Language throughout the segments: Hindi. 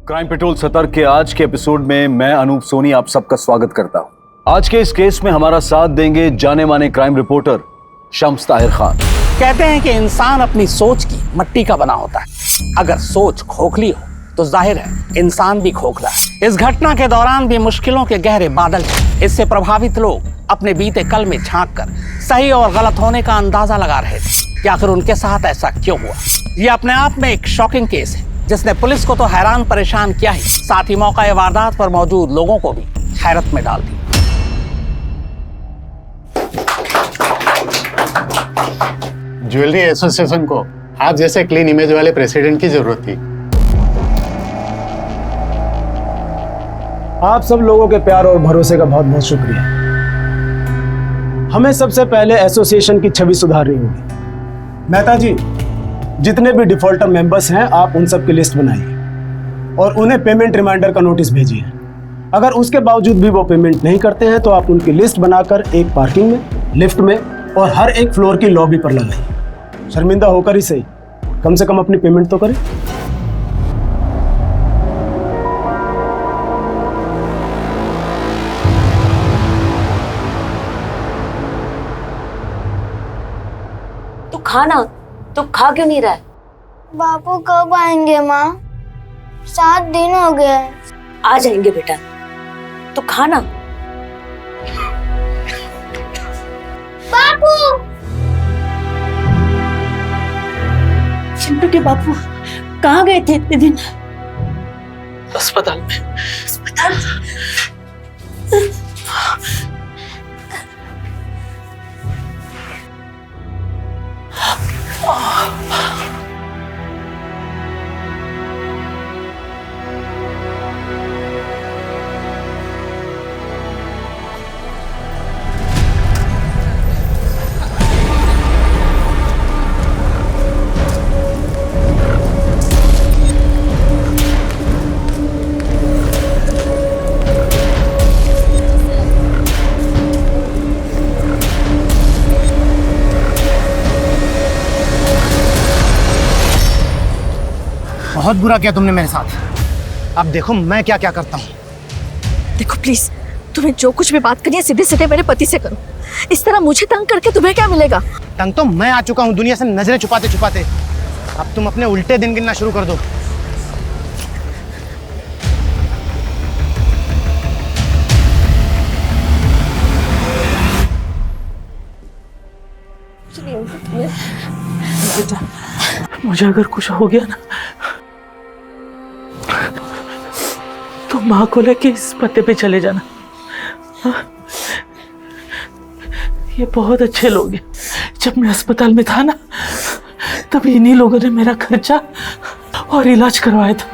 क्राइम पेट्रोल सतर्क के आज के एपिसोड में मैं अनूप सोनी आप सबका स्वागत करता हूं। आज के इस केस में हमारा साथ देंगे जाने माने क्राइम रिपोर्टर शम्स ताहिर खान। कहते हैं कि इंसान अपनी सोच की मट्टी का बना होता है। अगर सोच खोखली हो तो जाहिर है इंसान भी खोखला है। इस घटना के दौरान भी मुश्किलों के गहरे बादल थे। इससे प्रभावित लोग अपने बीते कल में झांक कर सही और गलत होने का अंदाजा लगा रहे थे कि आखिर उनके साथ ऐसा क्यों हुआ। ये अपने आप में एक शॉकिंग केस है जिसने पुलिस को तो हैरान परेशान किया ही, साथ ही मौका वारदात पर मौजूद लोगों को भी हैरत में डाल दिया। ज्वेलरी एसोसिएशन को आप जैसे क्लीन इमेज वाले प्रेसिडेंट की जरूरत थी। आप सब लोगों के प्यार और भरोसे का बहुत बहुत शुक्रिया। हमें सबसे पहले एसोसिएशन की छवि सुधारनी होगी। मेहता जी, जितने भी डिफॉल्टर मेंबर्स हैं आप उन सब की लिस्ट बनाइए और उन्हें पेमेंट रिमाइंडर का नोटिस भेजिए। अगर उसके बावजूद भी वो पेमेंट नहीं करते हैं तो आप उनकी लिस्ट बनाकर एक पार्किंग में, लिफ्ट में और हर एक फ्लोर की लॉबी पर लगाइए। शर्मिंदा होकर ही सही, कम से कम अपनी पेमेंट तो करें। तो खा क्यों नहीं रहा है? बापू कब आएंगे माँ? 7 दिन हो गए। आ जाएंगे बेटा, तो खाना। बापू! चिंटू के बापू कहाँ गए थे इतने दिन? अस्पताल में। अस्पताल? बहुत बुरा किया तुमने मेरे साथ। अब देखो मैं क्या क्या करता हूँ। देखो प्लीज, तुम्हें जो कुछ भी बात करनी है सीधे सीधे मेरे पति से करो। इस तरह मुझे तंग करके तुम्हें क्या मिलेगा? तंग तो मैं आ चुका हूँ दुनिया से नजरें छुपाते छुपाते। अब तुम अपने उल्टे दिन गिनना शुरू कर दो। मुझे अगर कुछ हो गया ना तो माँ को लेके इस पते पे चले जाना। ये बहुत अच्छे लोग हैं। जब मैं अस्पताल में था ना तब इन्हीं लोगों ने मेरा खर्चा और इलाज करवाया था।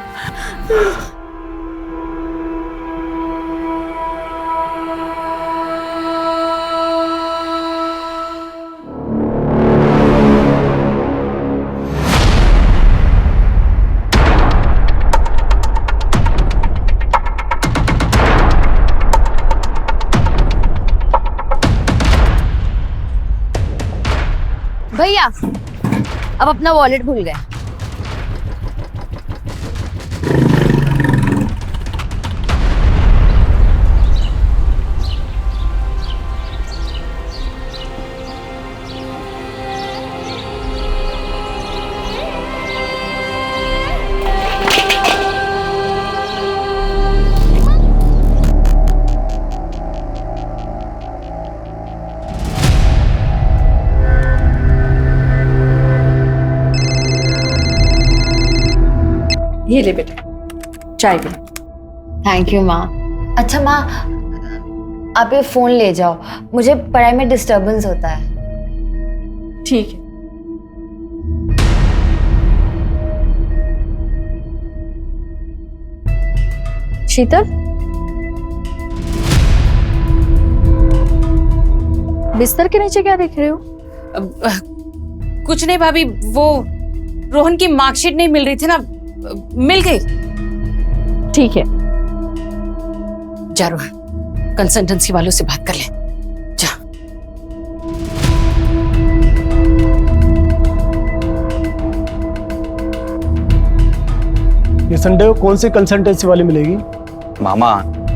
भैया, अब अपना वॉलेट भूल गए। ये ले बेटा, चाय पी। थैंक यू माँ। अच्छा माँ, आप ये फोन ले जाओ, मुझे पढ़ाई में डिस्टरबेंस होता है। ठीक है। शीतल, बिस्तर के नीचे क्या देख रहे हो? कुछ नहीं भाभी, वो रोहन की मार्कशीट नहीं मिल रही थी ना, मिल गई। ठीक है, जा रोहन, कंसल्टेंसी वालों से बात कर ले। जा। ये संडे को कौन सी कंसल्टेंसी वाली मिलेगी? मामा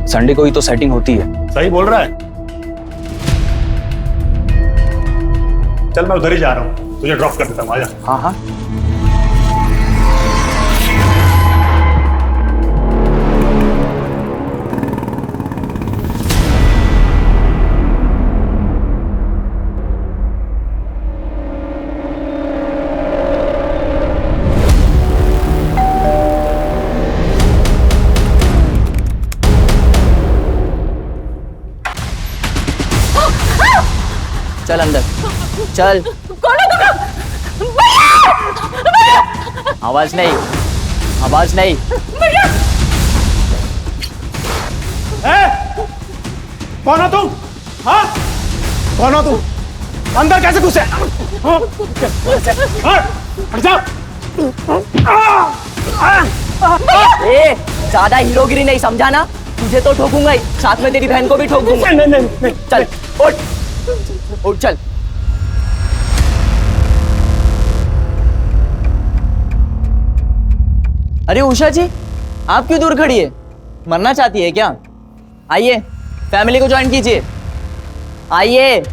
संडे को ही तो सेटिंग होती है। सही बोल रहा है। चल मैं उधर ही जा रहा हूँ, तुझे ड्रॉप कर देता हूँ, आजा। हाँ हाँ। चल अंदर चल। कौन है तुम लोग? आवाज नहीं, आवाज नहीं। कौन हो तुम? हाँ? कौन हो तुम? अंदर कैसे घुसे? हाँ? हाँ? हट जाओ। ए, ज्यादा हीरोगिरी नहीं, समझा ना? तुझे तो ठोकूंगा ही, साथ में तेरी बहन को भी ठोक दूंगा। नहीं। चल उठ, उठ चल। अरे उषा जी, आप क्यों दूर खड़ी है? मरना चाहती है क्या? आइए, फैमिली को ज्वाइन कीजिए। आइए।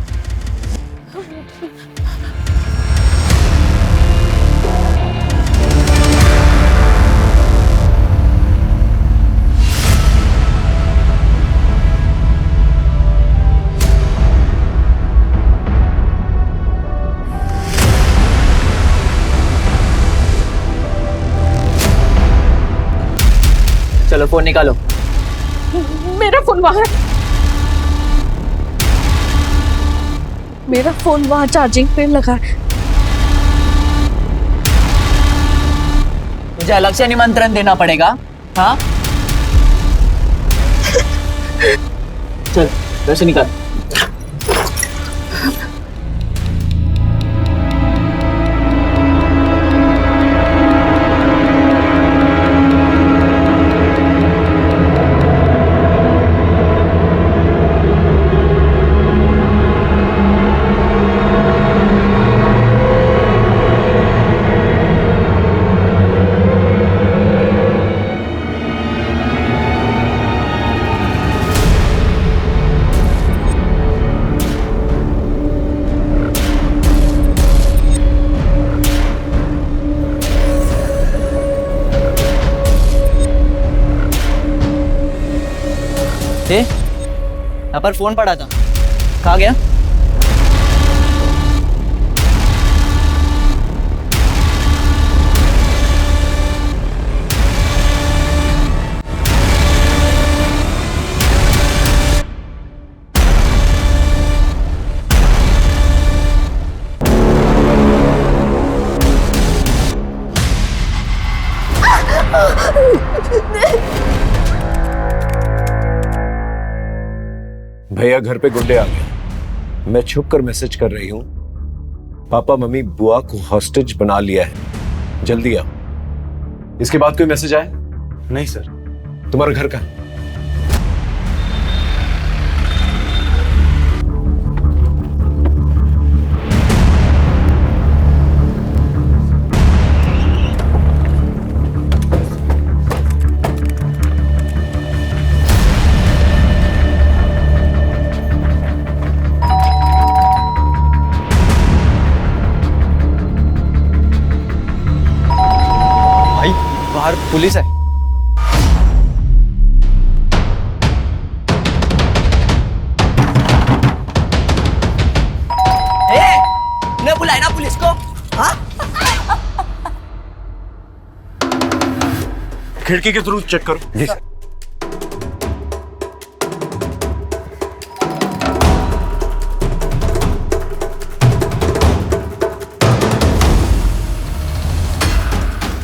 चलो फोन निकालो। मेरा फोन वहां है। मेरा फोन वहां चार्जिंग पे लगा है। मुझे अलग से निमंत्रण देना पड़ेगा? हाँ चल वैसे निकाल। यहाँ पर फोन पड़ा था, कहाँ गया? भैया घर पे गुंडे आ गए। मैं छुप कर मैसेज कर रही हूँ, पापा मम्मी बुआ को हॉस्टेज बना लिया है, जल्दी आओ। इसके बाद कोई मैसेज आया? नहीं सर। तुम्हारा घर कहाँ? बाहर पुलिस है। ने बुलाया ना पुलिस को? हाँ? खिड़की के थ्रू चेक करो। जी सर।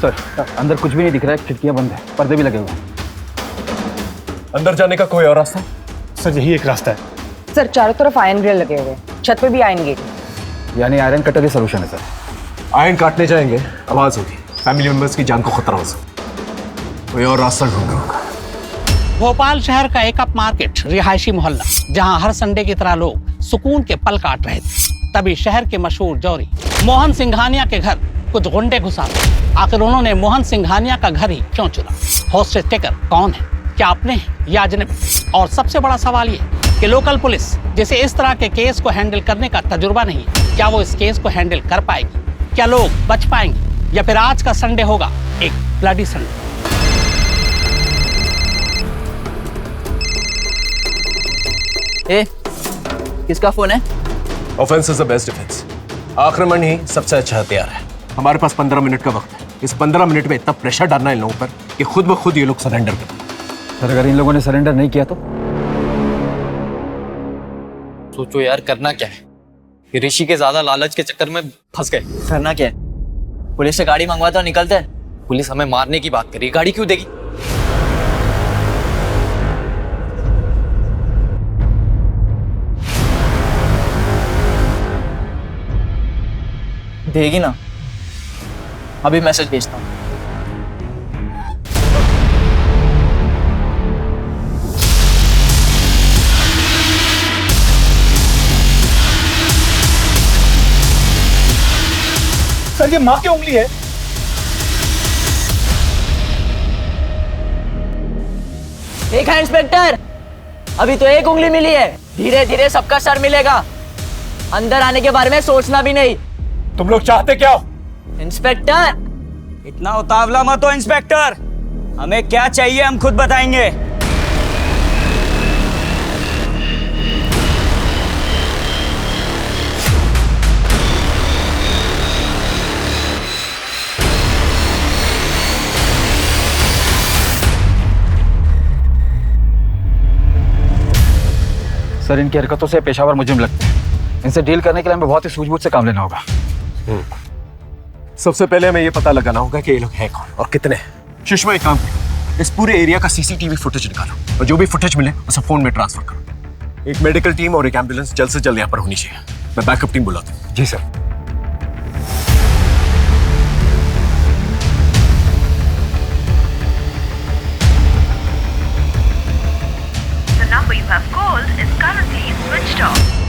सर अंदर कुछ भी नहीं दिख रहा है, खिड़कियां बंद है, पर्दे भी लगे हुए हैं। अंदर जाने का कोई और रास्ता? सर यही एक रास्ता है। सर चारों तरफ आयरन ग्रिल लगे हुए, छत पे भी आयरन गेट। यानी आयरन कटर ही सोल्यूशन है सर। आयरन काटने जाएंगे, आवाज होगी, फैमिली मेंबर्स की जान को खतरा हो सकता। कोई और रास्ता ढूंढ होगा। भोपाल शहर का एक अप मार्केट रिहायशी मोहल्ला, जहां हर संडे की तरह लोग सुकून के पल काट रहे थे, तभी शहर के मशहूर जौहरी मोहन सिंघानिया के घर कुछ गुंडे घुस आते। आखिर उन्होंने मोहन सिंघानिया का घर ही क्यों चुना? हॉस्टेज टेकर कौन है? क्या अपने हैं या अजनबी? और सबसे बड़ा सवाल ये कि लोकल पुलिस जिसे इस तरह के केस को हैंडल करने का तजुर्बा नहीं है, क्या वो इस केस को हैंडल कर पाएगी? क्या लोग बच पाएंगे या फिर आज का संडे होगा एक ब्लडी संडे? ए, किसका फोन है? Offence is the best defence. आक्रमण ही सबसे अच्छा हथियार है। हमारे पास 15 मिनट का वक्त है। इस 15 मिनट में इतना प्रेशर डालना इन लोगों पर कि खुद ब खुद ये लोग सरेंडर कर दें। सर अगर इन लोगों ने सरेंडर नहीं किया तो? सोचो यार, करना क्या है? ये ऋषि के ज्यादा लालच के चक्कर में फंस गए। करना क्या है? पुलिस से गाड़ी मंगवाता और निकलते हैं। पुलिस हमें मारने की बात करी, गाड़ी क्यों देगी? देगी ना। अभी मैसेज भेजता हूँ। सर ये माँ की उंगली है। एक है इंस्पेक्टर, अभी तो एक उंगली मिली है, धीरे धीरे सबका सर मिलेगा। अंदर आने के बारे में सोचना भी नहीं। तुम लोग चाहते क्या हो? इंस्पेक्टर, इतना उतावला मत हो इंस्पेक्टर। हमें क्या चाहिए हम खुद बताएंगे। सर इनकी हरकतों से पेशावर मुजरिम लगते हैं। इनसे डील करने के लिए हमें बहुत ही सूझबूझ से काम लेना होगा। सबसे पहले हमें ये पता लगाना होगा कि ये लोग हैं कौन और कितने हैं। सुषमा एक काम करो, इस पूरे एरिया का सीसीटीवी फुटेज निकालो और जो भी फुटेज मिले उसे फोन में ट्रांसफर करो। एक मेडिकल टीम और एक एम्बुलेंस जल्द से जल्द यहाँ पर होनी चाहिए। मैं बैकअप टीम बुलाता हूँ। जी सर।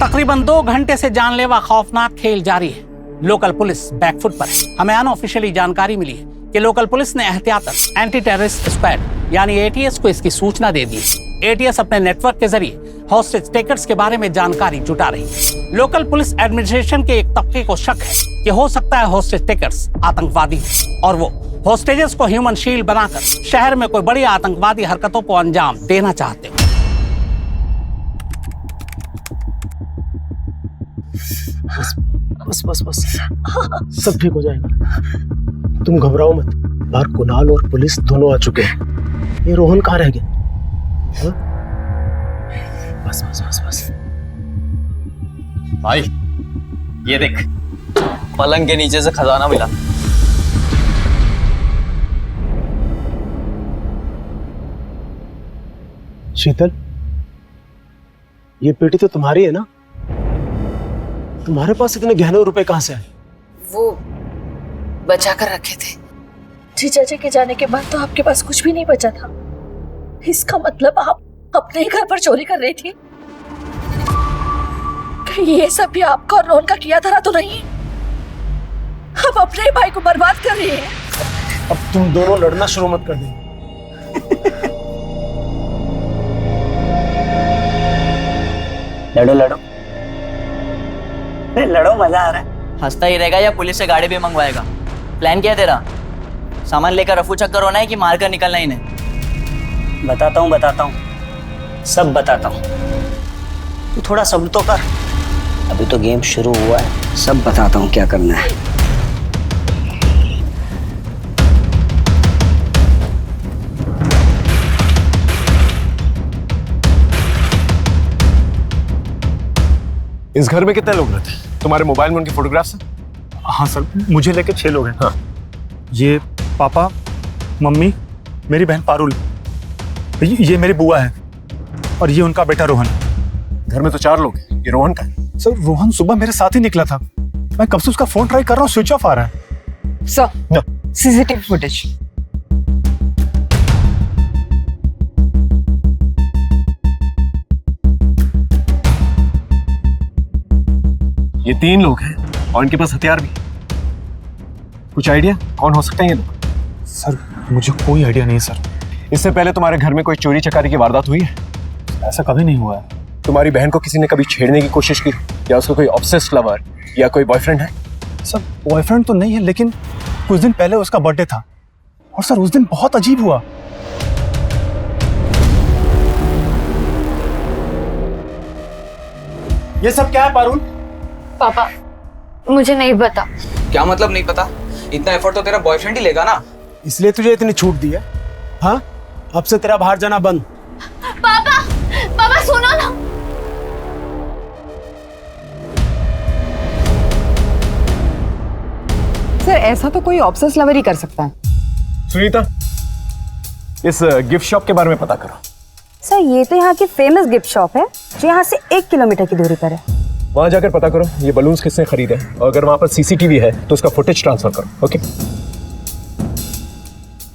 तकरीबन 2 घंटे से जानलेवा खौफनाक खेल जारी है। लोकल पुलिस बैकफुट पर है। हमें अनऑफिशियली जानकारी मिली है कि लोकल पुलिस ने एहतियातन एंटी टेररिस्ट स्क्वाड यानी एटीएस को इसकी सूचना दे दी है। एटीएस अपने नेटवर्क के जरिए हॉस्टेज टेकर्स के बारे में जानकारी जुटा रही है। लोकल पुलिस एडमिनिस्ट्रेशन के एक तबके को शक है कि हो सकता है हॉस्टेज टेकर्स आतंकवादी हो और वो हॉस्टेजेस को ह्यूमन शील्ड बनाकर शहर में कोई बड़ी आतंकवादी हरकतों को अंजाम देना चाहते हो। बस बस बस सब ठीक हो जाएगा। तुम घबराओ मत। बाहर कुणाल और पुलिस दोनों आ चुके हैं। ये रोहन कहाँ रह गया? हाँ? बस बस बस बस। भाई ये देख, पलंग के नीचे से खजाना मिला। शीतल, ये पेटी तो तुम्हारी है ना? तुम्हारे पास इतने गहने रुपए कहाँ से आए? वो बचा कर रखे थे। जीजा जी के जाने के बाद तो आपके पास कुछ भी नहीं बचा था। इसका मतलब आप अपने ही घर पर चोरी कर रही थी? कहीं ये सब भी आपका और रोहन का किया धरा तो नहीं? अब अपने ही भाई को बर्बाद कर रही है। अब तुम दोनों लड़ना शुरू मत कर दें। लड़ो लड़ो लड़ो, मजा आ रहा है। हंसता ही रहेगा या पुलिस से गाड़ी भी मंगवाएगा? प्लान क्या है तेरा? सामान लेकर रफू चक्कर होना है कि मार कर निकलना ही नहीं? बताता हूँ, सब बताता हूँ। तू थोड़ा सब्र तो कर, अभी तो गेम शुरू हुआ है। सब बताता हूँ क्या करना है। इस घर में कितने लोग रहते हैं? तुम्हारे मोबाइल में उनके फोटोग्राफ्स हैं? हाँ सर, मुझे लेके 6 लोग हैं। हाँ। ये पापा, मम्मी, मेरी बहन पारुल, ये मेरी बुआ है और ये उनका बेटा रोहन। घर में तो 4 लोग हैं। ये रोहन का है? सर रोहन सुबह मेरे साथ ही निकला था। मैं कब से उसका फोन ट्राई कर रहा हूँ, स्विच ऑफ आ रहा है। Sir CCTV footage. ये 3 लोग हैं और इनके पास हथियार भी। कुछ आइडिया कौन हो सकते हैं ये लोग? सर मुझे कोई आइडिया नहीं सर। इससे पहले तुम्हारे घर में कोई चोरी चकारी की वारदात हुई है? ऐसा कभी नहीं हुआ है। तुम्हारी बहन को किसी ने कभी छेड़ने की कोशिश की, या उसका कोई ऑब्सेस्ड लवर या कोई बॉयफ्रेंड है? सर बॉयफ्रेंड तो नहीं है, लेकिन कुछ दिन पहले उसका बर्थडे था और सर उस दिन बहुत अजीब हुआ। ये सब क्या है पारुल? पापा मुझे नहीं पता। क्या मतलब नहीं पता? इतना एफर्ट तो तेरा बॉयफ्रेंड ही लेगा ना। इसलिए तुझे इतनी छूट दी है? हाँ, अब से तेरा बाहर जाना बंद। पापा पापा सुनो ना। सर ऐसा तो कोई ऑब्सेस लवर ही कर सकता है। सुनीता, इस गिफ्ट शॉप के बारे में पता करो। सर ये तो यहाँ की फेमस गिफ्ट शॉप है जो यहाँ से 1 किलोमीटर की दूरी पर है। वहां जाकर पता करो ये बलून्स किसने खरीदे, और अगर वहां पर सीसीटीवी है तो उसका फुटेज ट्रांसफर करो। ओके?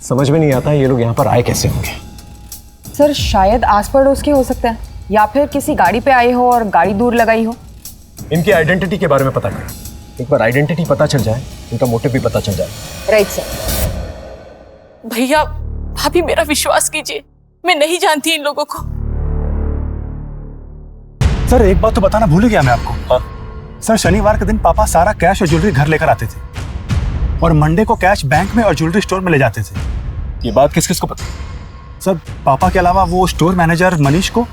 समझ में नहीं आता ये लोग यहाँ पर आए कैसे होंगे। सर शायद आस पड़ोस के हो सकते हैं या फिर किसी गाड़ी पे आए हो और गाड़ी दूर लगाई हो। इनकी आइडेंटिटी के बारे में पता करो। एक बार आइडेंटिटी पता चल जाए, इनका मोटिव भी पता चल जाए। Right sir. भैया भाभी मेरा विश्वास कीजिए, मैं नहीं जानती इन लोगों को। सर एक बात तो बताना भूल गया मैं आपको। हाँ? सर शनिवार के दिन पापा सारा कैश और ज्वेलरी घर लेकर आते थे और मंडे को कैश बैंक में और ज्वेलरी स्टोर में ले जाते थे। ये बात किस किस को पता? सर पापा के अलावा वो स्टोर मैनेजर मनीष को।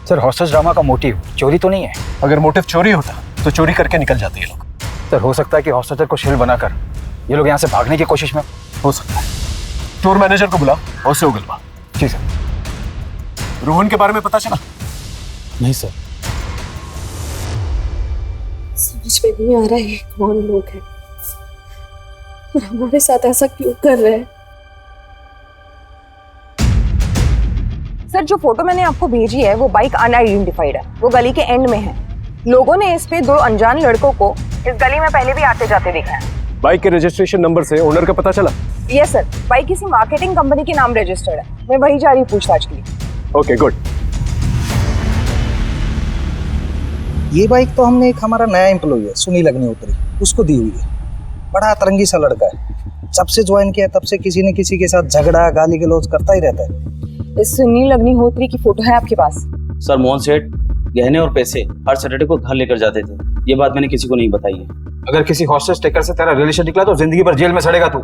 सर हॉस्टेज ड्रामा का मोटिव चोरी तो नहीं है? अगर मोटिव चोरी होता तो चोरी करके निकल जाते ये लोग। सर हो सकता है कि हॉस्टेजर को शील्ड बनाकर ये लोग यहाँ से भागने की कोशिश में। हो सकता है। स्टोर मैनेजर को बुलाओ और उससे उगलवा। ठीक है। रोहन के बारे में पता चला? नहीं सर। समझ में नहीं आ रहा है कौन लोग हैं और हमारे साथ ऐसा क्यों कर रहे हैं। सर जो फोटो मैंने आपको भेजी है वो बाइक अनआइडेंटिफाइड है, वो गली के एंड में है। लोगों ने इस पे 2 अनजान लड़कों को इस गली में पहले भी आते जाते देखा है। बाइक के रजिस्ट्रेशन नंबर से ओनर का पता चला? यस सर, बाइक किसी मार्केटिंग कंपनी के नाम रजिस्टर्ड है। मैं वही जा रही हूँ पूछताछ के लिए। Okay good. ये बाइक तो हमने एक हमारा नया एम्प्लॉय है सुनील अग्निहोत्री, उसको दी हुई है। बड़ा अतरंगी सा लड़का है, जब से ज्वाइन किया तब से किसी न किसी के साथ झगड़ा गाली गलौज करता ही रहता है। इस सुनील अग्निहोत्री की फोटो है आपके पास? सर मोहन सेठ गहने और पैसे हर सैटरडे को घर लेकर जाते थे, ये बात मैंने किसी को नहीं बताई है। अगर किसी हॉस्टेज टेकर से तेरा रिलेशन निकला तो जिंदगी भर जेल में सड़ेगा तू।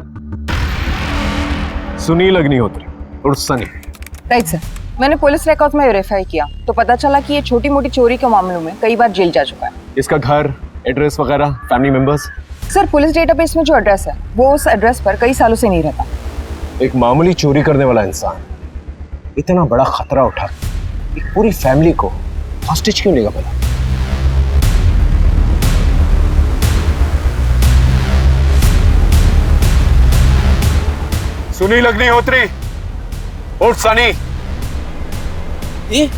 सुनील अग्निहोत्री और सनी। राइट सर, मैंने पुलिस रिकॉर्ड में वेरीफाई किया तो पता चला कि ये छोटी मोटी चोरी के मामलों में कई बार जेल जा चुका है। इसका घर, एड्रेस वगैरह, family members? Sir police database में जो एड्रेस है वो उस एड्रेस पर कई सालों से नहीं रहता। एक मामूली चोरी करने वाला इंसान इतना बड़ा खतरा उठा एक पूरी फैमिली को हॉस्टेज क्यों लेगा भला? सुनील अग्निहोत्री और सनी। ये इन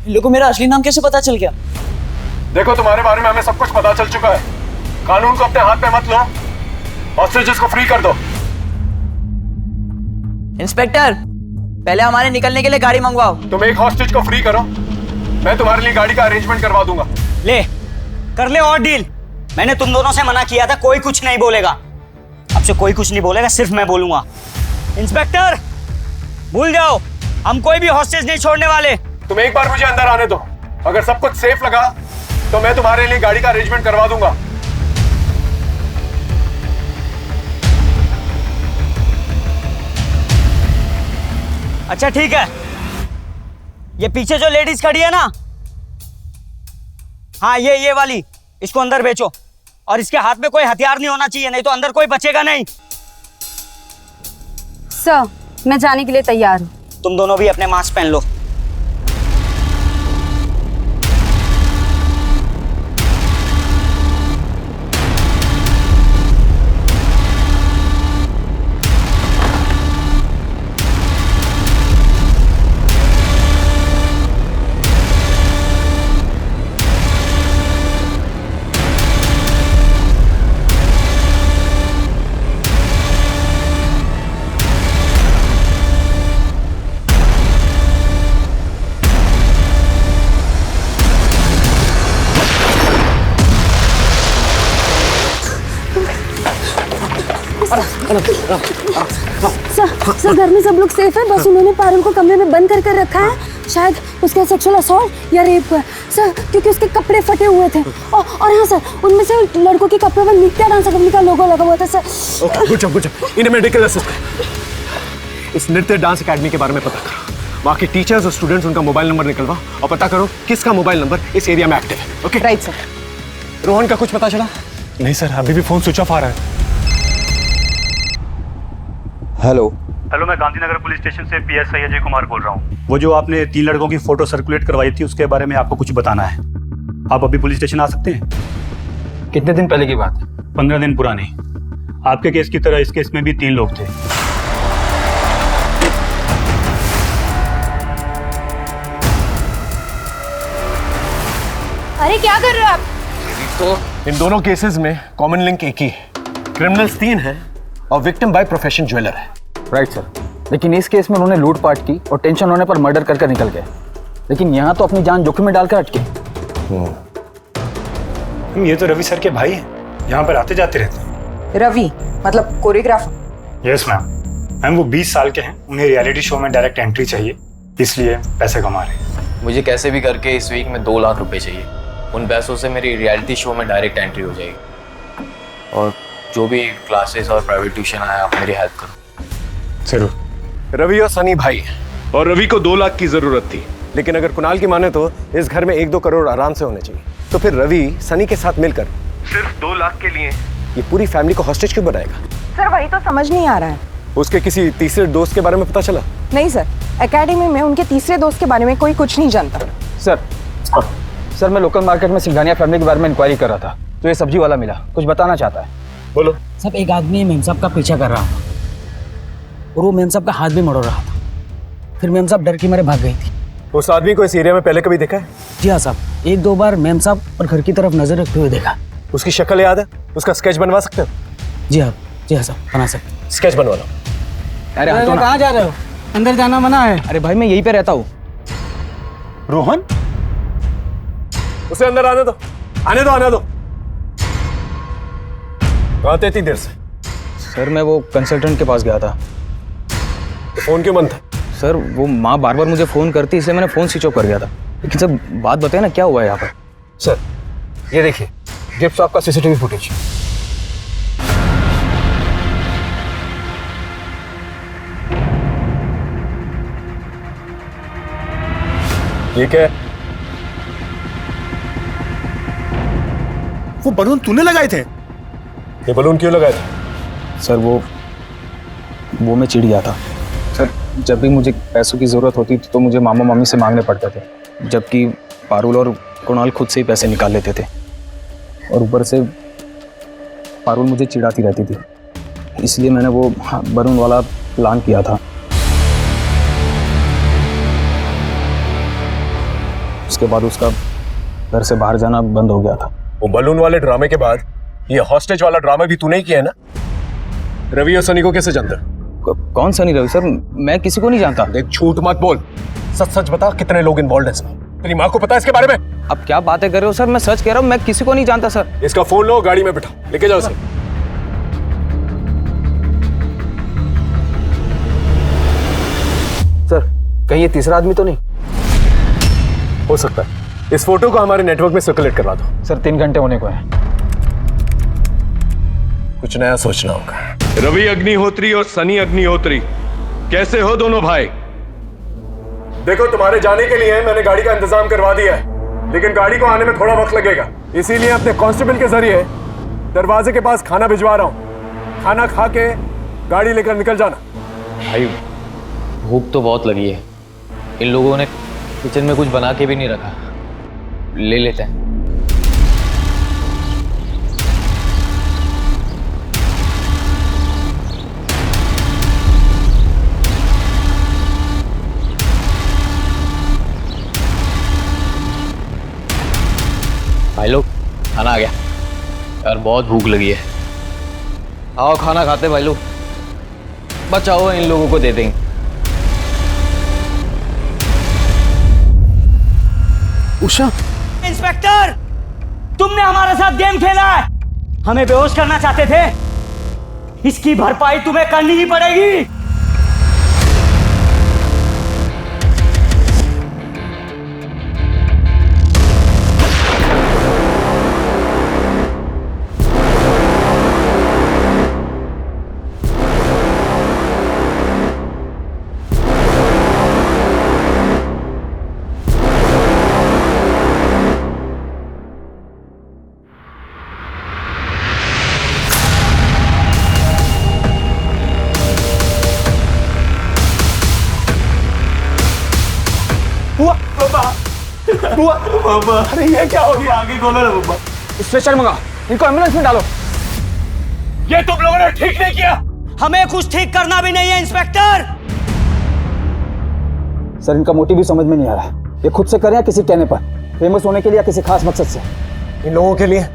लोगों को मेरा असली नाम कैसे पता चल गया? देखो तुम्हारे बारे में हमें सब कुछ पता चल चुका है। कानून को अपने हाथ में मत लो, हॉस्टेजेस को फ्री कर दो। इंस्पेक्टर पहले हमारे निकलने के लिए गाड़ी मंगवाओ। तुम एक हॉस्टेज को फ्री करो, मैं तुम्हारे लिए गाड़ी का अरेंजमेंट करवा दूंगा। ले कर ले और डील। मैंने तुम दोनों से मना किया था, कोई कुछ नहीं बोलेगा। अब से कोई कुछ नहीं बोलेगा, सिर्फ मैं बोलूंगा। इंस्पेक्टर भूल जाओ, हम कोई भी हॉस्टेज नहीं छोड़ने वाले। तुम एक बार मुझे अंदर आने दो, अगर सब कुछ सेफ लगा तो मैं तुम्हारे लिए गाड़ी का अरेंजमेंट करवा दूंगा। अच्छा ठीक है, ये पीछे जो लेडीज खड़ी है ना, हाँ ये वाली, इसको अंदर बेचो और इसके हाथ में कोई हथियार नहीं होना चाहिए, नहीं तो अंदर कोई बचेगा नहीं। सर मैं जाने के लिए तैयार हूँ। तुम दोनों भी अपने मास्क पहन लो। सर घर में सब लोग सेफ है, बस उन्होंने पारुल को कमरे में बंद कर रखा है। शायद उसका सेक्सुअल असॉल्ट या रेप हुआ है सर, क्योंकि उसके कपड़े फटे हुए थे। और हाँ सर, उनमें से लड़कों के कपड़े पर नित्या डांस अकेडमी का लोगो लगा हुआ था सर। Okay, good job. इन्हें मेडिकल असिस्टेंट इस नृत्य डांस एकेडमी के बारे में पता करो, वहाँ के टीचर्स और स्टूडेंट्स उनका मोबाइल नंबर निकलवाओ और पता करो किसका मोबाइल नंबर इस एरिया में एक्टिव है। Okay right sir. रोहन का कुछ पता चला? नहीं सर, अभी भी फोन स्विच ऑफ आ रहा है। हेलो हेलो, मैं गांधीनगर पुलिस स्टेशन से PSI अजय कुमार बोल रहा हूँ। वो जो आपने 3 लड़कों की फोटो सर्कुलेट करवाई थी, उसके बारे में आपको कुछ बताना है। आप अभी पुलिस स्टेशन आ सकते हैं? कितने दिन पहले की बात है? 15 दिन पुरानी। आपके केस की तरह इस केस में भी 3 लोग थे। अरे क्या कर रहे हो आप? तो इन दोनों केसेस में कॉमन लिंक एक ही है, क्रिमिनल्स 3 हैं और विक्टिम बाय प्रोफेशन ज्वेलर है। राइट सर, लेकिन इस केस में उन्होंने लूटपाट की और टेंशन होने पर मर्डर करके निकल गए, लेकिन यहाँ तो अपनी जान जोखिम में डालकर अटके। ये तो रवि सर के भाई हैं, यहाँ पर आते जाते रहते हैं। रवि मतलब कोरियोग्राफर? Yes ma'am. मैम वो 20 साल के हैं, उन्हें रियलिटी शो में डायरेक्ट एंट्री चाहिए, इसलिए पैसे कमा रहे हैं। मुझे कैसे भी करके इस वीक में 2 लाख रुपए चाहिए। उन पैसों से मेरी रियलिटी शो में डायरेक्ट एंट्री हो जाएगी, और जो भी क्लासेस और प्राइवेट ट्यूशन आया आप मेरी हेल्प करो। जरूर। रवि और सनी भाई हैं, और रवि को 2 लाख की जरूरत थी, लेकिन अगर कुणाल की माने तो इस घर में 1-2 करोड़ आराम से होने चाहिए। तो फिर रवि सनी के साथ मिलकर सिर्फ 2 लाख के लिए ये पूरी फैमिली को हॉस्टेज क्यों बनाएगा? सर वही तो समझ नहीं आ रहा है। उसके किसी तीसरे दोस्त के बारे में पता चला? नहीं सर, एकेडमी में उनके तीसरे दोस्त के बारे में कोई कुछ नहीं जानता। सर मैं लोकल मार्केट में सिंघानिया फैमिली के बारे में इंक्वायरी कर रहा था, तो ये सब्जी वाला मिला, कुछ बताना चाहता है। बोलो। सब एक आदमी मेम साहब का पीछा कर रहा था और वो मेम साहब का हाथ भी मरोड़ रहा था। फिर मेम साहब डर के मारे भाग गई थी। उस आदमी को इस एरिया में पहले कभी देखा है? जी हाँ साहब, 1-2 बार मेम साहब और घर की तरफ नजर रखते हुए देखा। उसकी शक्ल याद है? उसका स्केच बनवा सकते हो? जी हाँ साहब, बना सकते। स्केच बनवा लो। अरे कहाँ जा रहे हो? अंदर जाना मना है। अरे भाई मैं यहीं पे रहता हूँ। रोहन, उसे अंदर आने दो, आने दो। कहाँ थे इतनी देर से? सर मैं वो कंसल्टेंट के पास गया था। तो फोन क्यों बंद था? सर वो माँ बार बार मुझे फ़ोन करती, इसलिए मैंने फ़ोन स्विच ऑफ कर गया था। लेकिन सर बात बताए ना, क्या हुआ है यहाँ पर? सर ये देखिए, गिफ्ट शॉप का CCTV फुटेज। ये क्या है? वो बलून तूने लगाए थे? ये बलून क्यों लगाए थे? सर वो मैं चिढ़ गया था। सर जब भी मुझे पैसों की ज़रूरत होती थी तो मुझे मामा मामी से मांगने पड़ते थे, जबकि पारुल और कुणाल खुद से ही पैसे निकाल लेते थे, और ऊपर से पारुल मुझे चिढ़ाती रहती थी। इसलिए मैंने वो बलून वाला प्लान किया था। उसके बाद उसका घर से बाहर जाना बंद हो गया था। वो बलून वाले ड्रामे के बाद ये हॉस्टेज वाला ड्रामा भी तूने ही किया है ना? रवि और सनी को कैसे जानता? कौन सनी रवि? सर मैं किसी को नहीं जानता। देख झूठ मत बोल, सच बता, कितने लोग इन्वॉल्व हैं इसमें? तेरी माँ को पता है इसके बारे में? अब क्या बातें कर रहे हो सर? मैं सच कह रहा हूँ, मैं किसी को नहीं जानता सर। इसका फोन लो, गाड़ी में बिठा, लेके जाओ सर। सर कहीं ये तीसरा आदमी तो नहीं हो सकता है? इस फोटो को हमारे नेटवर्क में सर्कुलेट करवा दो। सर 3 घंटे होने को है। कुछ नया सोचना होगा। रवि अग्निहोत्री और सनी अग्निहोत्री, कैसे हो दोनों भाई? देखो तुम्हारे जाने के लिए मैंने गाड़ी का इंतजाम करवा दिया है, लेकिन गाड़ी को आने में थोड़ा वक्त लगेगा, इसीलिए अपने कांस्टेबल के जरिए दरवाजे के पास खाना भिजवा रहा हूँ। खाना खा के गाड़ी लेकर निकल जाना। भाई भूख तो बहुत लगी है, इन लोगों ने किचन में कुछ बना के भी नहीं रखा, ले लेते हैं। भाई लोग खाना आ गया यार, बहुत भूख लगी है। आओ खाना खाते भाई लोग, बचाओ इन लोगों को दे देंगे। उषा, इंस्पेक्टर, तुमने हमारे साथ गेम खेला है, हमें बेहोश करना चाहते थे, इसकी भरपाई तुम्हें करनी ही पड़ेगी। बुआ, अरे ये क्या हो गया? आगे खोलो ना बुआ। स्ट्रेचर मंगा, इनको एम्बुलेंस में डालो। ये तुम लोगों ने ठीक नहीं किया। हमें कुछ ठीक करना भी नहीं है इंस्पेक्टर। सर इनका मोटिव भी समझ में नहीं आ रहा। ये खुद से करें या किसी कहने पर, फेमस होने के लिए या किसी खास मकसद से। इन लोगों के लिए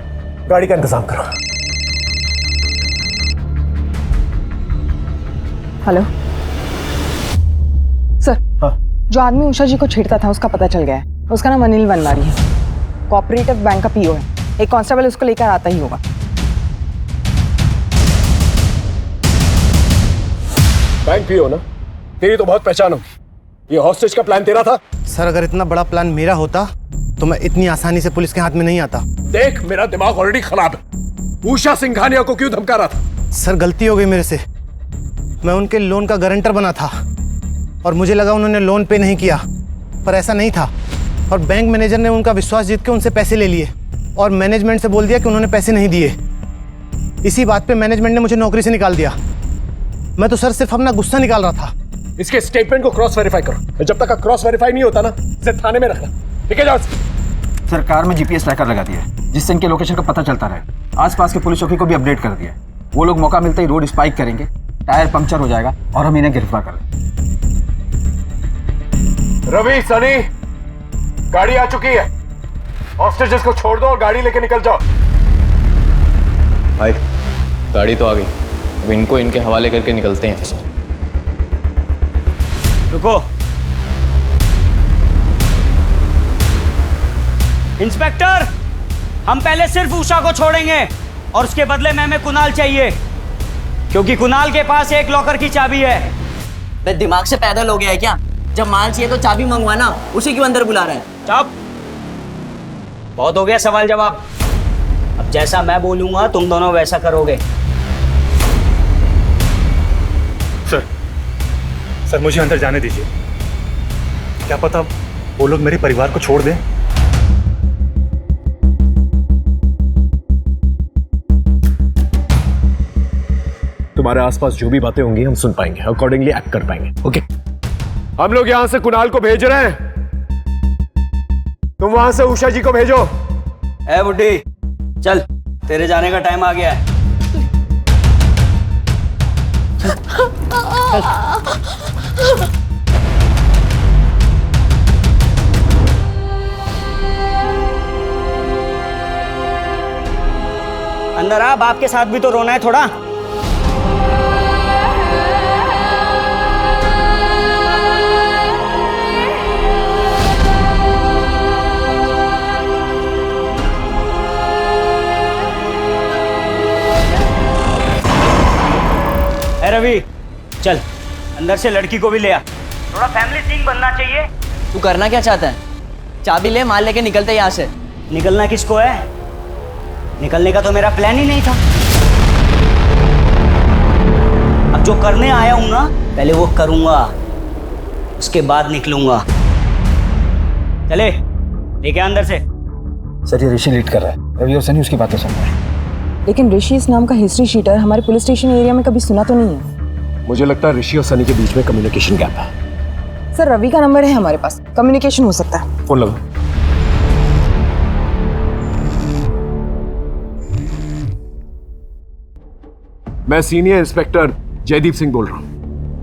गाड़ी का इंतजाम करो। हेलो सर, जो आदमी उषा जी को छेड़ता था उसका पता चल गया है। उसका नाम अनिल वनवारी है, कोऑपरेटिव बैंक का पीओ है। एक कांस्टेबल उसको लेकर आता ही होगा। बैंक पीओ ना? तेरी तो बहुत पहचान होगी। ये हॉस्टेज का प्लान तेरा था? सर अगर इतना बड़ा प्लान मेरा होता तो मैं इतनी आसानी से पुलिस के हाथ में नहीं आता। देख मेरा दिमाग ऑलरेडी खराब है। उषा सिंघानिया को क्यों धमका रहा था? सर गलती हो गई मेरे से। मैं उनके लोन का गारंटर बना था और मुझे लगा उन्होंने लोन पे नहीं किया, पर ऐसा नहीं था। और बैंक मैनेजर ने उनका विश्वास जीत के उनसे पैसे ले लिए और मैनेजमेंट से बोल दिया कि उन्होंने पैसे नहीं दिए। इसी बात पे मैनेजमेंट ने मुझे नौकरी से निकाल दिया। मैं तो सर सिर्फ अपना गुस्सा निकाल रहा था। इसके स्टेटमेंट को क्रॉस वेरीफाई करो। जब तक क्रॉस वेरीफाई नहीं होता ना, इसे थाने में रखना। ठीक है जाओ। सरकार में जीपीएस ट्रैकर लगा दिया है जिससे इनके लोकेशन का पता चलता रहे। आसपास के पुलिस चौकी को भी अपडेट कर दिया है। वो लोग मौका मिलते ही रोड स्पाइक करेंगे, टायर पंक्चर हो जाएगा और हम इन्हें गिरफ्तार कर लेंगे। रवि, सनी, गाड़ी आ चुकी है। हॉस्टेजेस को छोड़ दो और गाड़ी लेके निकल जाओ। भाई गाड़ी तो आ गई, अब इनको इनके हवाले करके निकलते हैं। रुको। इंस्पेक्टर, हम पहले सिर्फ उषा को छोड़ेंगे और उसके बदले में हमें कुणाल चाहिए, क्योंकि कुणाल के पास एक लॉकर की चाबी है। दिमाग से पैदल हो गया है क्या? जब माल चाहिए तो चाबी मंगवाना, उसी क्यों अंदर बुला रहा है? चुप, बहुत हो गया सवाल जवाब। अब जैसा मैं बोलूंगा तुम दोनों वैसा करोगे। सर मुझे अंदर जाने दीजिए। क्या पता वो लोग मेरे परिवार को छोड़ दें। तुम्हारे आसपास जो भी बातें होंगी हम सुन पाएंगे, अकॉर्डिंगली एक्ट कर पाएंगे। ओके, हम लोग यहां से कुणाल को भेज रहे हैं, तुम वहां से उषा जी को भेजो। ए बुड्ढी, चल तेरे जाने का टाइम आ गया है। अंदर आ, बाप के साथ भी तो रोना है थोड़ा। ए रवि, चल अंदर से लड़की को भी ले आ। थोड़ा फैमिली सीन बनना चाहिए। तू करना क्या चाहता है? चाबी ले, माल लेके निकलते यहाँ से। निकलना किसको है? निकलने का तो मेरा प्लान ही नहीं था। अब जो करने आया हूं ना, पहले वो करूंगा, उसके बाद निकलूंगा। चले, लेके अंदर से। सर ये ऋषि लीड कर रहा है, रवि और सनी उसकी बातें सुन रहे हैं। लेकिन ऋषि इस नाम का हिस्ट्री शीटर हमारे पुलिस स्टेशन एरिया में कभी सुना तो नहीं है। मुझे लगता है ऋषि और सनी के बीच में कम्युनिकेशन गैप है। सर रवि का नंबर है हमारे पास, कम्युनिकेशन हो सकता है। फोन लगाओ। मैं सीनियर इंस्पेक्टर जयदीप सिंह बोल रहा हूँ।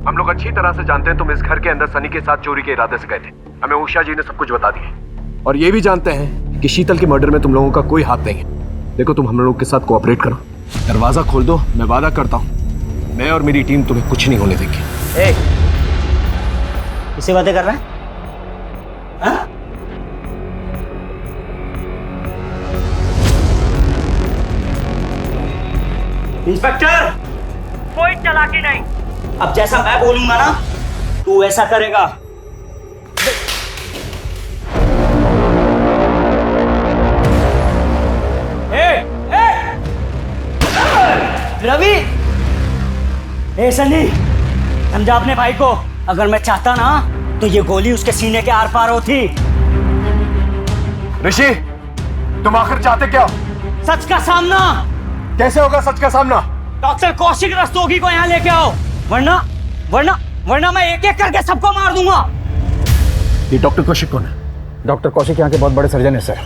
हम लोग अच्छी तरह से जानते हैं तुम इस घर के अंदर सनी के साथ चोरी के इरादे से गए थे। हमें उषा जी ने सब कुछ बता दिया और ये भी जानते हैं कि शीतल के मर्डर में तुम लोगों का कोई हाथ नहीं है। देखो तुम हम लोगों के साथ कोऑपरेट करो, दरवाजा खोल दो। मैं वादा करता हूँ मैं और मेरी टीम तुम्हें कुछ नहीं होने देंगे। किससे बातें कर रहा है? हाँ? इंस्पेक्टर, कोई चालाकी नहीं। अब जैसा मैं बोलूंगा ना तू ऐसा करेगा। रवि, ए सनी, समझा अपने भाई को। अगर मैं चाहता ना तो ये गोली उसके सीने के आर पार होती। ऋषि, तुम आखिर चाहते क्या? सच का सामना। कैसे होगा सच का सामना? डॉक्टर कौशिक रस्तोगी को यहाँ लेके आओ, वरना वरना वरना मैं एक एक करके सबको मार दूंगा। ये डॉक्टर कौशिक कौन है? डॉक्टर कौशिक यहाँ के बहुत बड़े सर्जन है सर।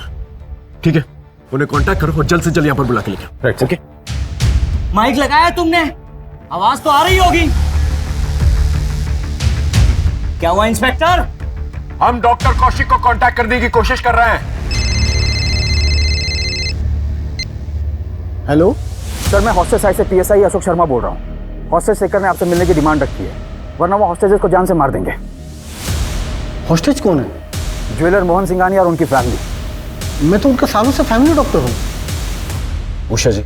ठीक है, उन्हें कांटेक्ट करो और जल्द से जल्द यहाँ पर बुला के लेके आओ। Right, okay. माइक लगाया तुमने? आवाज तो आ रही होगी। क्या हुआ इंस्पेक्टर? हम डॉक्टर कौशिक को कांटेक्ट करने की कोशिश कर रहे हैं। हेलो सर, मैं हॉस्टेज साइड से पीएसआई अशोक शर्मा बोल रहा हूँ। हॉस्टेज शेखर ने आपसे मिलने की डिमांड रखी है, वरना वो हॉस्टेजेस को जान से मार देंगे। हॉस्टेज कौन है? ज्वेलर मोहन सिंघानिया और उनकी फैमिली। मैं तो उनका सालों से फैमिली डॉक्टर हूँ। उषा जी,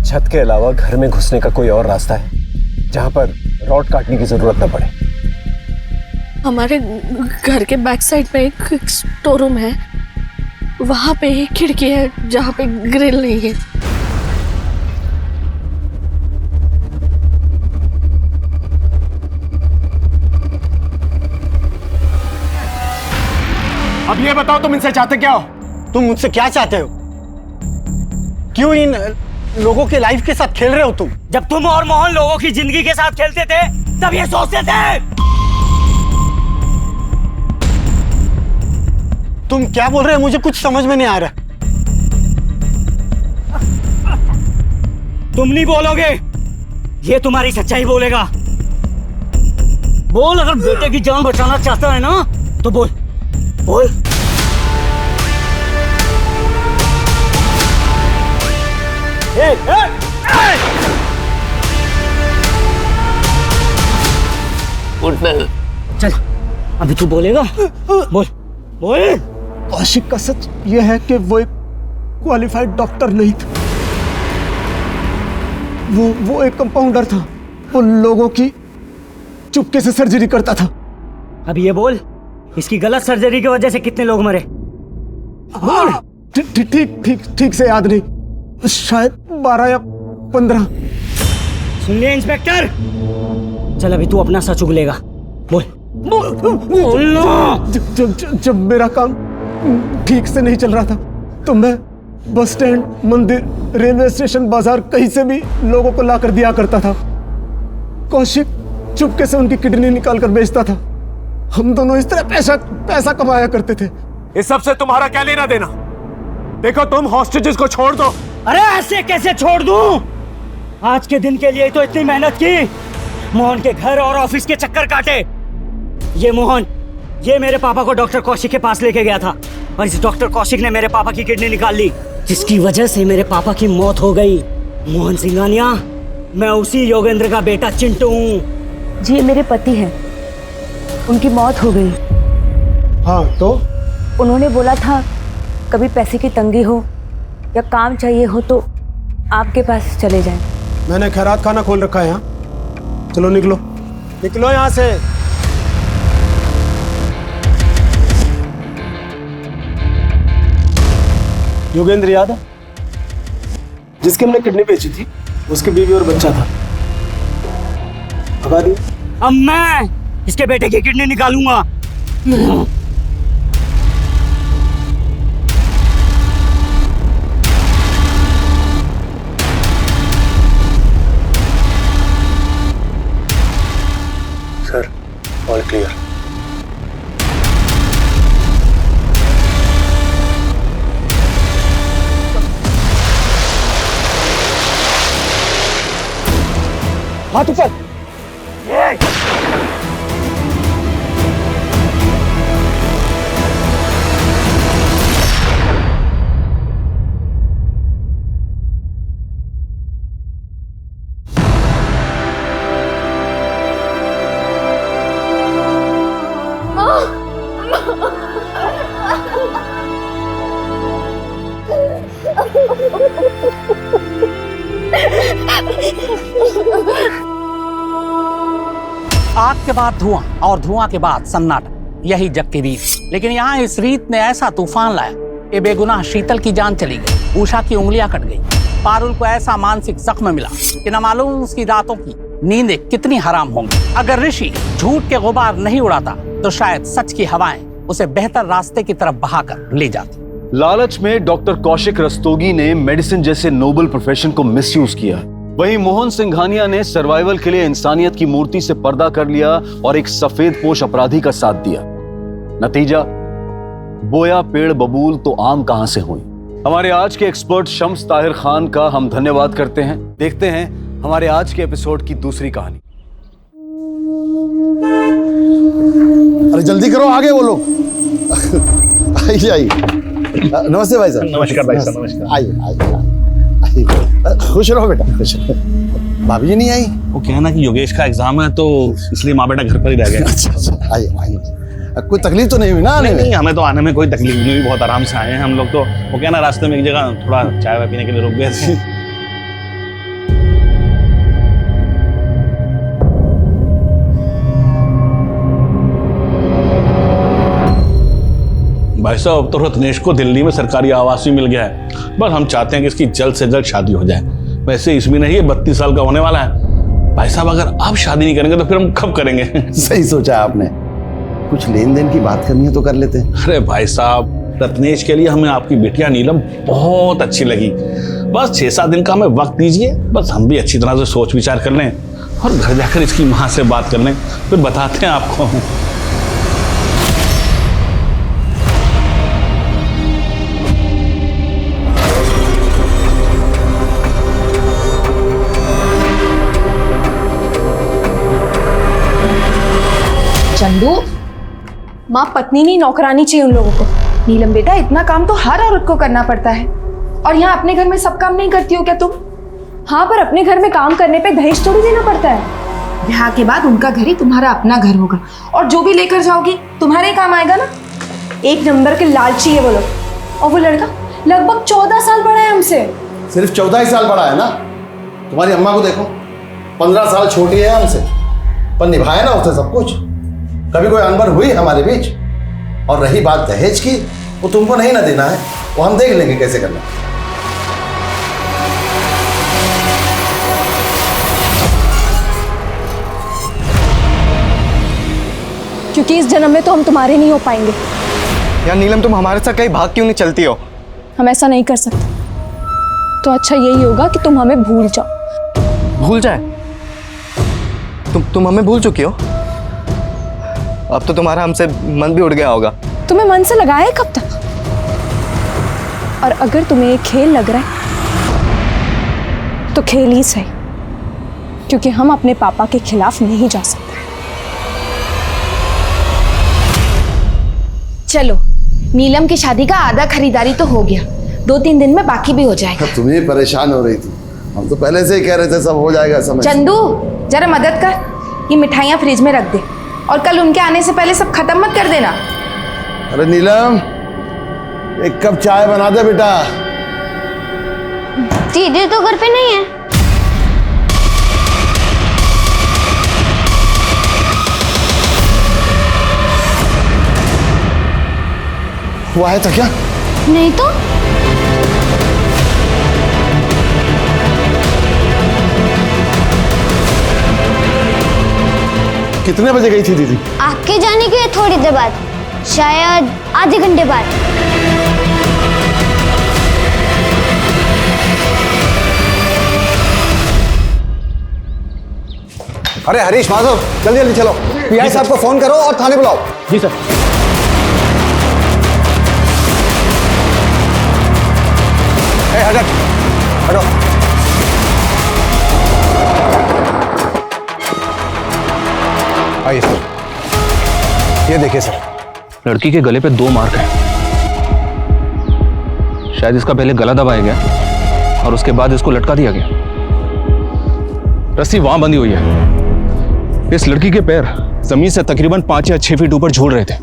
छत के अलावा घर में घुसने का कोई और रास्ता है जहां पर रॉड काटने की जरूरत न पड़े? हमारे घर के बैक साइड में एक स्टोर रूम है, वहां पे एक खिड़की है जहां पे ग्रिल नहीं है। अब ये बताओ तुम इनसे चाहते क्या हो? तुम मुझसे क्या चाहते हो? क्यों इन लोगों के लाइफ के साथ खेल रहे हो तुम? जब तुम और मोहन लोगों की जिंदगी के साथ खेलते थे तब ये सोचते थे। तुम क्या बोल रहे हो? मुझे कुछ समझ में नहीं आ रहा। तुम नहीं बोलोगे, ये तुम्हारी सच्चाई बोलेगा। बोल, अगर बेटे की जान बचाना चाहता है ना तो बोल बोल। चल, अभी तू बोलेगा? बोल बोल। कौशिक का सच ये है कि वो एक क्वालिफाइड डॉक्टर नहीं था। वो एक कंपाउंडर था। वो लोगों की चुपके से सर्जरी करता था। अब ये बोल, इसकी गलत सर्जरी की वजह से कितने लोग मरे? ठीक से याद नहीं, शायद 12 या 15। सुन लिया इंस्पेक्टर? चल अभी तू अपना सच उगलेगा। बोल जब मेरा काम ठीक से नहीं चल रहा था तो मैं बस स्टैंड, मंदिर, रेलवे स्टेशन, बाजार, कहीं से भी लोगों को लाकर दिया करता था। कौशिक चुपके से उनकी किडनी निकाल कर बेचता था। हम दोनों इस तरह पैसा कमाया करते थे। इस सब से तुम्हारा क्या लेना देना? देखो, तुम हॉस्टेजेस को छोड़ दो। अरे ऐसे कैसे छोड़ दूं? आज के दिन के लिए तो इतनी मेहनत की, मोहन के घर और ऑफिस के चक्कर काटे। ये मोहन, ये मेरे पापा को डॉक्टर कौशिक के पास लेके गया था और इस डॉक्टर कौशिक ने मेरे पापा की किडनी निकाल ली, जिसकी वजह से मेरे पापा की मौत हो गई। मोहन सिंघानिया, मैं उसी योगेंद्र का बेटा चिंटू हूँ। जी, मेरे पति हैं, उनकी मौत हो गई। हाँ तो? उन्होंने बोला था कभी पैसे की तंगी हो या काम चाहिए हो तो आपके पास चले जाएं। मैंने खैरात खाना खोल रखा है यहाँ। चलो निकलो निकलो यहाँ से। योगेंद्र याद है, जिसके हमने किडनी बेची थी? उसकी बीवी और बच्चा था। भगा दी। अब मैं इसके बेटे की किडनी निकालूंगा। Sir, all clear. हाथ ऊपर। Oh, आग के बाद धुआं और धुआं के बाद सन्नाटा, यही जग की रीत। लेकिन यहाँ इस रीत ने ऐसा तूफान लाया कि बेगुनाह शीतल की जान चली गई, उषा की उंगलियां कट गई, पारुल को ऐसा मानसिक जख्म मिला कि न मालूम उसकी रातों की नींदें कितनी हराम होंगी। अगर ऋषि झूठ के गुबार नहीं उड़ाता तो शायद सच की हवाएं उसे बेहतर रास्ते की तरफ बहाकर ले जाती। लालच में डॉक्टर कौशिक रस्तोगी ने मेडिसिन जैसे नोबल प्रोफेशन को मिसयूज किया। वहीं मोहन सिंघानिया ने सर्वाइवल के लिए इंसानियत की मूर्ति से पर्दा कर लिया और एक सफेद पोश अपराधी का साथ दिया। नतीजा, बोया पेड़ बबूल तो आम कहां से हुई। हमारे आज के एक्सपर्ट शम्स ताहिर खान का हम धन्यवाद करते हैं। देखते हैं हमारे आज के एपिसोड की दूसरी कहानी। अरे जल्दी करो, आगे बोलो। आइए आइए। नमस्ते भाई साहब। नमस्कार भाई साहब, नमस्कार। आइए। खुश रहो बेटा, खुश रहो। भाभी जी नहीं आई? वो क्या ना कि योगेश का एग्जाम है तो इसलिए माँ बेटा घर पर ही रह गए। अच्छा, आइए आइए। कोई तकलीफ तो नहीं हुई ना आने में? नहीं, हमें तो आने में कोई तकलीफ नहीं हुई, बहुत आराम से आए हैं हम लोग। तो वो क्या ना रास्ते में एक जगह थोड़ा चाय वाय पीने के लिए रुक गए थे। भाई साहब, अब तो रत्नेश को दिल्ली में सरकारी आवास भी मिल गया है। बस हम चाहते हैं कि इसकी जल्द से जल्द शादी हो जाए। वैसे इसमें नहीं, 32 साल का होने वाला है। भाई साहब, अगर आप शादी नहीं करेंगे तो फिर हम कब करेंगे? सही सोचा आपने। कुछ लेन देन की बात करनी है तो कर लेते हैं। अरे भाई साहब, रत्नेश के लिए हमें आपकी बिटिया नीलम बहुत अच्छी लगी। बस 6-7 दिन का हमें वक्त दीजिए। बस हम भी अच्छी तरह से सोच विचार कर लें और घर जाकर इसकी माँ से बात कर लें, फिर बताते हैं आपको। चंदू, माँ पत्नी नहीं नौकरानी चाहिए उन लोगों को। नीलम बेटा, इतना काम तो हर औरत को करना पड़ता है, और यहाँ अपने घर में सब काम नहीं करती हो क्या तुम? हाँ, पर अपने घर में काम करने पे दहेज थोड़ी देना पड़ता है। ब्याह के बाद उनका घर ही तुम्हारा अपना घर होगा, और जो भी लेकर जाओगी तुम्हारे ही काम आएगा ना। एक नंबर के लालची है वो लोग। और वो लड़का लगभग 14 साल बड़ा है हमसे। सिर्फ 14 ही साल बड़ा है ना? तुम्हारी अम्मा को देखो, 15 साल छोटी है हमसे, पर निभाया ना उसे सब कुछ। कभी कोई अनबन हुई हमारे बीच? और रही बात दहेज की, वो तुमको नहीं ना देना है, वो हम देख लेंगे कैसे करना। क्योंकि इस जन्म में तो हम तुम्हारे नहीं हो पाएंगे। यार नीलम, तुम हमारे साथ कहीं भाग क्यों नहीं चलती हो? हम ऐसा नहीं कर सकते। तो अच्छा यही होगा कि तुम हमें भूल जाओ। भूल जाए? तुम हमें भूल चुकी हो? अब तो तुम्हारा हमसे मन भी उड़ गया होगा। तुम्हें मन से लगाया है कब तक? और अगर तुम्हें ये खेल लग रहा है तो खेल ही सही, क्योंकि हम अपने पापा के खिलाफ नहीं जा सकते। चलो, नीलम की शादी का आधा खरीदारी तो हो गया, 2-3 दिन में बाकी भी हो जाएगा। तुम्हें परेशान हो रही थी, हम तो पहले से ही कह रहे थे सब हो जाएगा समय। चंदू, जरा मदद कर, ये मिठाइयाँ फ्रिज में रख दे, और कल उनके आने से पहले सब खत्म मत कर देना। अरे नीलम, एक कप चाय बना दे बेटा। दीदी तो घर पे नहीं है। वो आया था क्या? नहीं तो। कितने बजे गई थी दीदी? आपके जाने के थोड़ी देर बाद, शायद आधे घंटे बाद। अरे हरीश, माधव, जल्दी जल्दी चलो, पीआई साहब को फोन करो और थाने बुलाओ। जी सर। हटो। आइए सर, ये देखिए सर। लड़की के गले पे 2 मार्क हैं। शायद इसका पहले गला दबाया गया और उसके बाद इसको लटका दिया गया। रस्सी वहां बंधी हुई है। इस लड़की के पैर जमीन से तकरीबन 5 या 6 फीट ऊपर झूल रहे थे।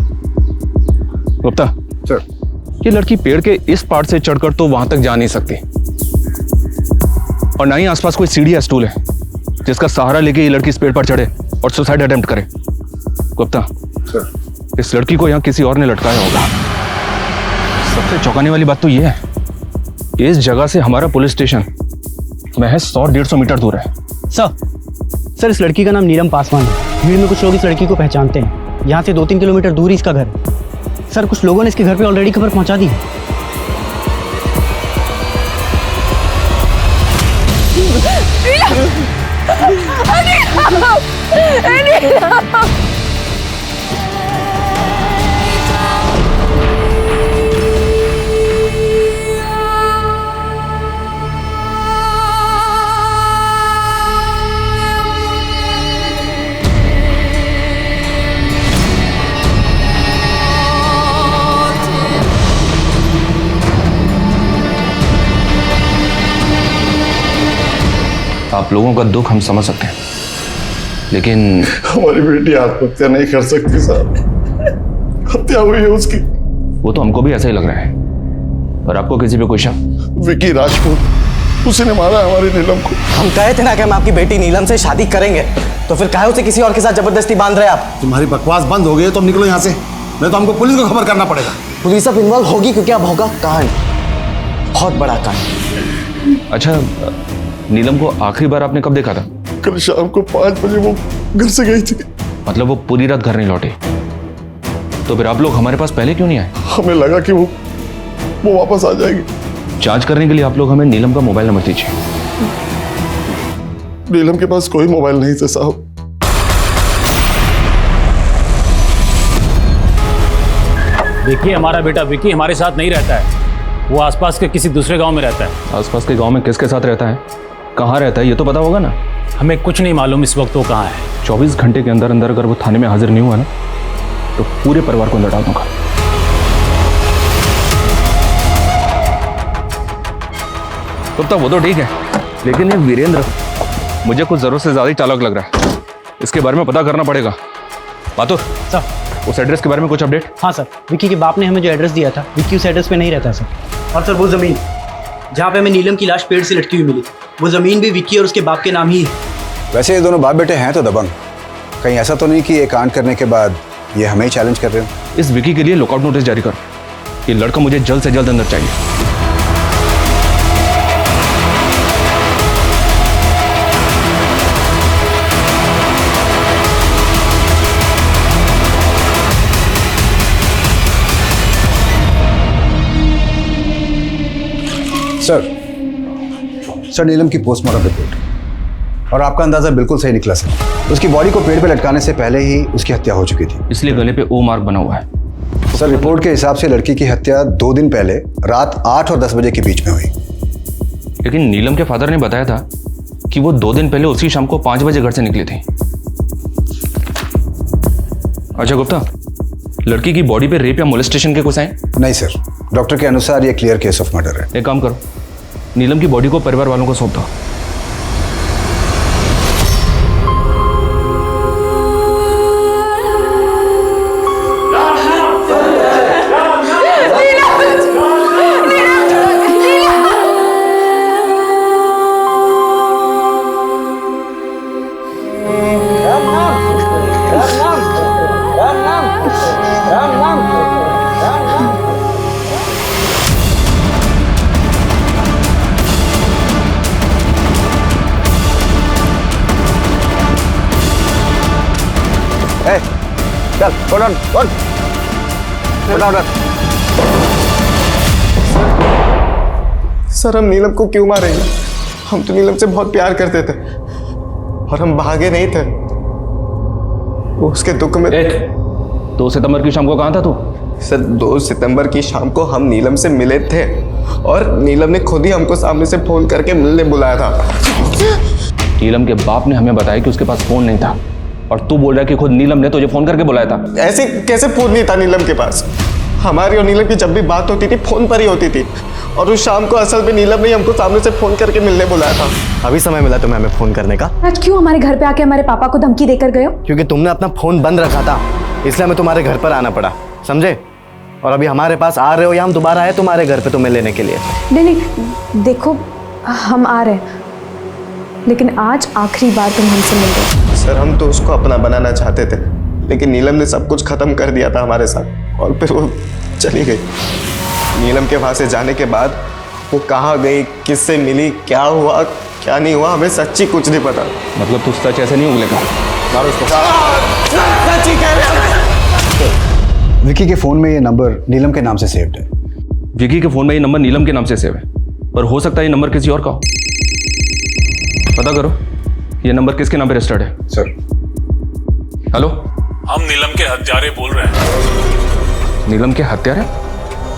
गुप्ता सर, ये लड़की पेड़ के इस पार्ट से चढ़कर तो वहां तक जा नहीं सकती, और ना ही आसपास कोई सीढ़ी या स्टूल है जिसका सहारा लेके ये लड़की इस पेड़ पर चढ़े। और सुसाइड अटेम्प्ट करे। गुप्ता, इस लड़की को यहाँ किसी और ने लटकाया होगा। सबसे चौंकाने वाली बात तो यह है कि इस जगह से हमारा पुलिस स्टेशन महज 100-150 मीटर दूर है। सर, इस लड़की का नाम नीलम पासवान है। भीड़ में कुछ लोग इस लड़की को पहचानते हैं। यहाँ से 2-3 किलोमीटर दूर ही इसका घर है। सर, कुछ लोगों ने इसके घर पे ऑलरेडी खबर पहुँचा दी है। आप लोगों का दुख हम समझ सकते हैं, लेकिन हमारी बेटी आत्महत्या नहीं कर सकती साहब, हत्या हुई है उसकी। वो तो हमको भी ऐसा ही लग रहा है, पर आपको किसी पे कोई शक? विकी राजपूत, उसी ने मारा हमारी नीलम को। हम कहे थे ना कि हम आपकी बेटी नीलम से शादी करेंगे, तो फिर काहे उसे किसी और के साथ जबरदस्ती बांध रहे आप? तुम्हारी बकवास बंद हो गई है तो अब निकलो यहाँ से, नहीं तो हमको पुलिस को खबर करना पड़ेगा। पुलिस अब इन्वॉल्व होगी क्योंकि अब होगा कांड, बहुत बड़ा कांड। अच्छा, नीलम को आखिरी बार आपने कब देखा था? कल शाम को 5 बजे वो घर से गई थी। मतलब वो पूरी रात घर नहीं लौटे? तो फिर आप लोग हमारे पास पहले क्यों नहीं आए? हमें लगा कि वो वापस आ जाएगी। जांच करने के लिए आप लोग हमें नीलम का मोबाइल नंबर दीजिए। नीलम के पास कोई मोबाइल नहीं था साहब। देखिए, हमारा बेटा विकी हमारे साथ नहीं रहता है, वो आसपास के किसी दूसरे गांव में रहता है। आसपास के गांव में किसके साथ रहता है, कहाँ रहता है, ये तो पता होगा ना? हमें कुछ नहीं मालूम इस वक्त वो कहाँ है। 24 घंटे के अंदर अंदर अगर वो थाने में हाजिर नहीं हुआ ना, तो पूरे परिवार को अंदर डाल दूंगा। तो वो तो ठीक है, लेकिन ये वीरेंद्र मुझे कुछ जरूरत से ज्यादा ही चालाक लग रहा है। इसके बारे में पता करना पड़ेगा। बातुर सर, उस एड्रेस के बारे में कुछ अपडेट? हाँ सर, विक्की के बाप ने हमें जो एड्रेस दिया था, विक्की उस एड्रेस पे नहीं रहता सर। और सर, वो ज़मीन जहाँ पे हमें नीलम की लाश पेड़ से लटकी हुई मिली, वो ज़मीन भी विक्की और उसके बाप के नाम ही है। वैसे ये दोनों बाप बेटे हैं तो दबंग, कहीं ऐसा तो नहीं कि ये कांड करने के बाद ये हमें ही चैलेंज कर रहे हो? इस विकी के लिए लुकआउट नोटिस जारी कर। ये लड़का मुझे जल्द से जल्द अंदर चाहिए। सर, नीलम की पोस्टमार्टम रिपोर्ट, और आपका अंदाजा बिल्कुल सही निकला सर। उसकी बॉडी को पेड़ पे लटकाने से पहले ही उसकी हत्या हो चुकी थी, इसलिए गले पे ओ मार्क बना हुआ है। सर, रिपोर्ट के हिसाब से लड़की की हत्या 2 दिन पहले रात 8 और 10 बजे के बीच में हुई। लेकिन नीलम के फादर ने बताया था कि वो 2 दिन पहले उसी शाम को 5 बजे घर से निकली थी। अच्छा गुप्ता, लड़की की बॉडी पे रेप या मोलेस्टेशन के कुछ हैं? नहीं सर, डॉक्टर के अनुसार ये क्लियर केस ऑफ मर्डर है। एक काम करो, नीलम की बॉडी को परिवार वालों को सौंप दो। चल, hold on, hold. सर, हम नीलम को क्यों मारेंगे? हम तो नीलम से बहुत प्यार करते थे और हम भागे नहीं थे। उसके दुख में 2 सितंबर की शाम को कहाँ था तू? सर, 2 सितंबर की शाम को हम नीलम से मिले थे और नीलम ने खुद ही हमको सामने से फोन करके मिलने बुलाया था। नीलम के बाप ने हमें बताया कि उसके पास फोन नहीं था, और तू बोल रहा है कि खुद नीलम ने तुझे फोन करके बुलाया था। ऐसे कैसे फोन नहीं था नीलम के पास? हमारी और नीलम की जब भी बात होती थी फोन पर ही होती थी, और उस शाम को असल में नीलम ने हमको सामने से फोन करके मिलने बुलाया था। अभी समय मिला तुम्हें हमें फोन करने का? आज क्यों हमारे घर पे आके हमारे पापा को धमकी देकर गए हो? क्योंकि तुमने अपना फोन बंद रखा था, इसलिए हमें तुम्हारे घर पर आना पड़ा, समझे? और अभी हमारे पास आ रहे हो या हम दोबारा आए तुम्हारे घर पे तुम्हें लेने के लिए? नहीं, देखो हम आ रहे हैं, लेकिन आज आखिरी बार तुम हमसे मिल रहे हो। सर हम तो उसको अपना बनाना चाहते थे, लेकिन नीलम ने सब कुछ खत्म कर दिया था हमारे साथ और फिर वो चली गई। नीलम के वहां से जाने के बाद वो कहाँ गई, किससे मिली, क्या हुआ क्या नहीं हुआ, हमें सच्ची कुछ नहीं पता। मतलब तू सच ऐसे नहीं उगलेगा? मारो उसको। सच्ची कह रहे। विकी के फोन में ये नंबर नीलम के नाम से सेव्ड है। विकी के फोन में ये नंबर नीलम के नाम से सेव है, पर हो सकता है ये नंबर किसी और का हो। पता करो ये नंबर किसके नाम पे रजिस्टर्ड है। सर। हेलो, हम नीलम के हत्यारे बोल रहे हैं। नीलम के हत्यारे?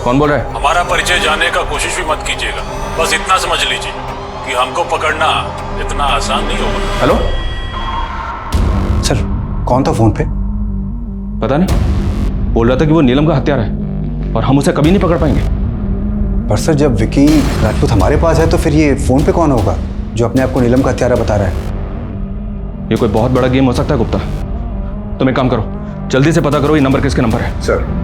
कौन बोल रहा है? हमारा परिचय जानने का कोशिश भी मत कीजिएगा, बस इतना समझ लीजिए कि हमको पकड़ना इतना आसान नहीं होगा। हेलो सर, कौन था फोन पे? पता नहीं, बोल रहा था कि वो नीलम का हत्यारा है और हम उसे कभी नहीं पकड़ पाएंगे। पर सर जब विकी राजपूत हमारे पास है तो फिर ये फोन पे कौन होगा जो अपने आप को नीलम का हत्यारा बता रहा है? ये कोई बहुत बड़ा गेम हो सकता है गुप्ता। तुम एक काम करो, जल्दी से पता करो ये नंबर किसके नंबर है। सर।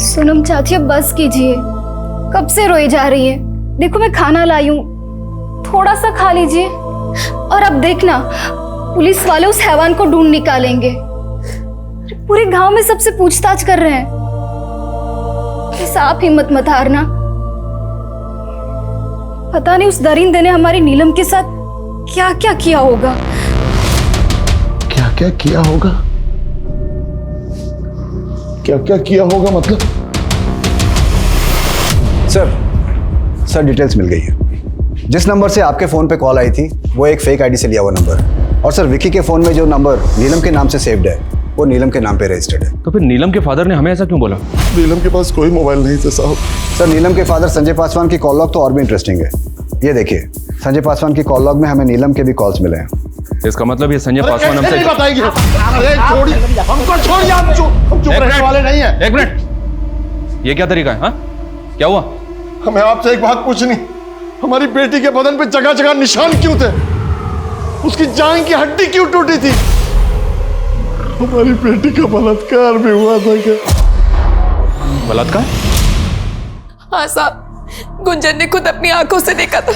सोनम चाची अब बस कीजिए, कब से रोई जा रही है। देखो मैं खाना लाई हूँ, थोड़ा सा खा लीजिए। और अब देखना पुलिस वाले उस हैवान को ढूंढ निकालेंगे। पूरे गांव में सबसे पूछताछ कर रहे हैं। बस आप हिम्मत मत हारना। पता नहीं उस दरिंदे ने हमारी नीलम के साथ क्या क्या किया होगा। क्या क्या किया होगा? क्या क्या किया होगा मतलब? सर डिटेल्स मिल गई है। जिस नंबर से आपके फोन पे कॉल आई थी वो एक फेक आईडी से लिया हुआ नंबर है। और सर विकी के फोन में जो नंबर नीलम के नाम से सेव्ड है वो नीलम के नाम पे रजिस्टर्ड है। तो फिर नीलम के फादर ने हमें ऐसा क्यों बोला? नीलम के पास कोई मोबाइल नहीं था साहब। सर नीलम के फादर संजय पासवान की कॉल लॉग तो और भी इंटरेस्टिंग है। ये देखिए, संजय पासवान की कॉल लॉग में हमें नीलम के भी कॉल्स मिले हैं। इसका मतलब ये संजय पासवान हमसे नहीं बताएगी। अरे छोड़िए, हमको छोड़िए, हम चुप रहने वाले नहीं हैं। एक मिनट, ये क्या तरीका है? हाँ क्या हुआ? हमें आपसे एक बात पूछनी, हमारी बेटी के बदन पे जगह जगह निशान क्यों थे? उसकी जान की हड्डी क्यों टूटी थी? हमारी बेटी का बलात्कार भी हुआ था क्या? बलात्कार? हाँ साहब, गुंजन ने खुद अपनी आंखों से देखा था।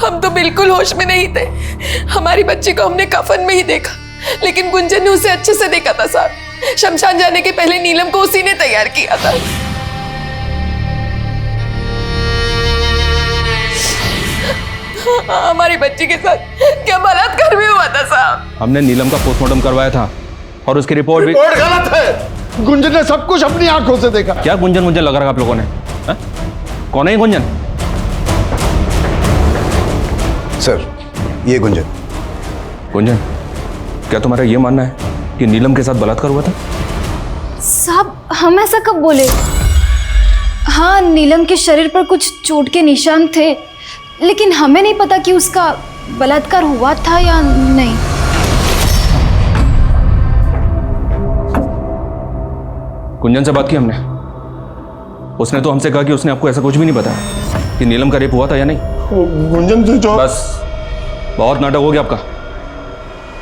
हम तो बिल्कुल होश में नहीं थे। हमारी बच्ची को हमने कफन में ही देखा, लेकिन गुंजन ने उसे अच्छे से देखा था साहब। शमशान जाने के पहले नीलम को उसी ने तैयार किया था। हमारी बच्ची के साथ क्या बलात्कार भी हुआ था साहब? हमने नीलम का पोस्टमार्टम करवाया था और उसकी रिपोर्ट भी गलत है। गुंजन ने सब कुछ अपनी आंखों से देखा। क्या गुंजन मुझे लगा रहा आप लोगों ने? हा? कौन है गुंजन? सर ये गुंजन। गुंजन, क्या तुम्हारा ये मानना है कि नीलम के साथ बलात्कार हुआ था? साहब हम ऐसा कब बोले? हाँ नीलम के शरीर पर कुछ चोट के निशान थे, लेकिन हमें नहीं पता कि उसका बलात्कार हुआ था या नहीं। गुंजन से बात की हमने, उसने तो हमसे कहा कि उसने आपको ऐसा कुछ भी नहीं बताया कि नीलम का रेप हुआ था या नहीं। गुंजन से जो बस बहुत नाटक हो गया आपका।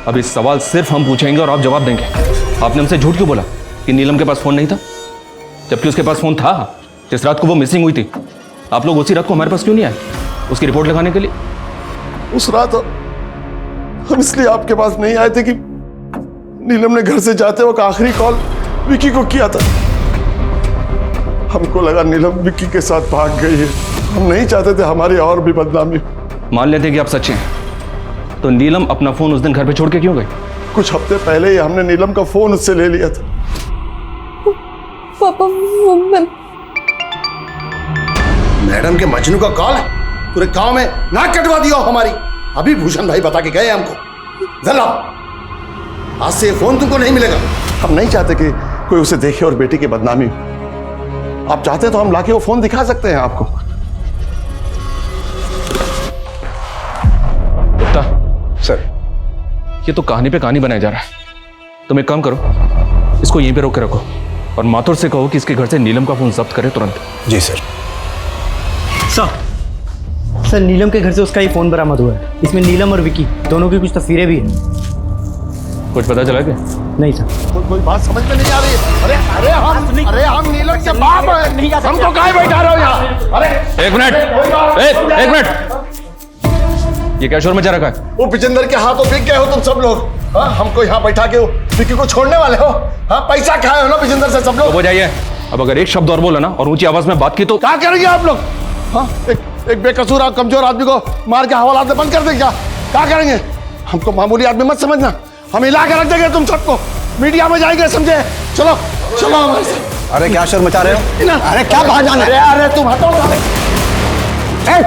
अब इस सवाल सिर्फ हम पूछेंगे और आप जवाब देंगे। आपने हमसे झूठ क्यों बोला कि नीलम के पास फोन नहीं था, जबकि उसके पास फोन था? जिस रात को वो मिसिंग हुई थी, आप लोग उसी रात को हमारे पास क्यों नहीं आए उसकी रिपोर्ट लगाने के लिए? उस रात हम इसलिए आपके पास नहीं आए थे कि नीलम ने घर से जाते वक्त आखिरी कॉल विकी को किया था। हमको लगा नीलम विकी के साथ भाग गई है। हम नहीं चाहते थे हमारी और भी बदनामी। मान लेते कि आप सच्चे हैं, तो नीलम अपना फोन उस दिन घर पे छोड़ के क्यों गई? कुछ हफ्ते पहले ही हमने नीलम का फोन उससे ले लिया था। पापा वो मैडम के मजनू का कॉल है, पूरे गांव में नाक कटवा दिया हमारी। अभी भूषण भाई बता के गए हमको। जरा आज से फोन तुमको नहीं मिलेगा। हम नहीं चाहते कि कोई उसे देखे और बेटी की बदनामी हो। आप चाहते तो हम लाके वो फोन दिखा सकते हैं आपको। गुप्ता सर, ये तो कहानी पे कहानी बनाया जा रहा है। तुम एक काम करो, इसको यहीं पे रोक के रखो और माथुर से कहो कि इसके घर से नीलम का फोन जब्त करे तुरंत। जी सर। सर नीलम के घर से उसका ही फोन बरामद हुआ है। इसमें नीलम और विकी दोनों की कुछ तस्वीरें भी हैं। कुछ पता चला क्या? नहीं सर। कोई बात समझ में नहीं आ रही है। अरे हम नीलम के बाप हैं, हमको काहे बैठा रहे हो यहाँ? अरे एक मिनट, एक मिनट, ये क्या शोर मचा रखा है? वो विजेंद्र के हाथों बिक गए हो तुम सब लोग। हाँ, हमको यहाँ बैठा के विक्की को छोड़ने वाले हो? हाँ, पैसा खाए हो ना विजेंद्र से सब लोग। हो जाइए। अब अगर एक शब्द और बोला ना और ऊंची आवाज में बात की तो क्या करेंगे आप लोग? हाँ, एक बेकसूर और कमजोर आदमी को मार के हवालात में बंद कर देंगे क्या करेंगे? हमको मामूली आदमी मत समझना, हम हिला के रख देंगे तुम सबको, मीडिया में जाएंगे, समझे? चलो चलो हमारे साथ। अरे क्या शोर मचा रहे हो? अरे क्या बाहर जाना है? अरे तुम हटो।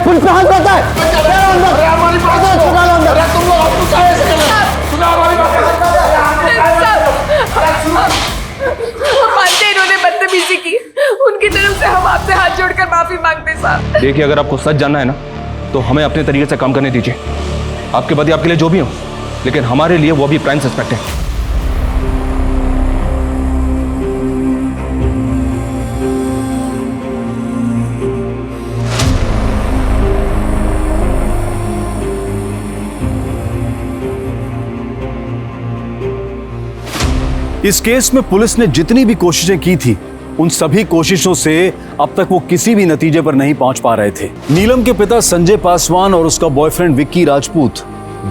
पुलिस पे हाथ करता है। अरे हमारी बात सुनो। अरे तुम लोग हमको काहे ऐसे कर रहे हो? सुनो हमारी बात। हम मानते हैं इन्होंने बदतमीजी की, उनकी तरफ से हम आपसे हाथ जोड़कर माफी मांगते साहब। देखिए, अगर आपको सच जानना है ना तो हमें अपने तरीके से काम करने दीजिए। आपके पति आपके लिए जो भी हो, लेकिन हमारे लिए वो भी प्राइम सस्पेक्ट है। इस केस में पुलिस ने जितनी भी कोशिशें की थी, उन सभी कोशिशों से अब तक वो किसी भी नतीजे पर नहीं पहुंच पा रहे थे। नीलम के पिता संजय पासवान और उसका बॉयफ्रेंड विक्की राजपूत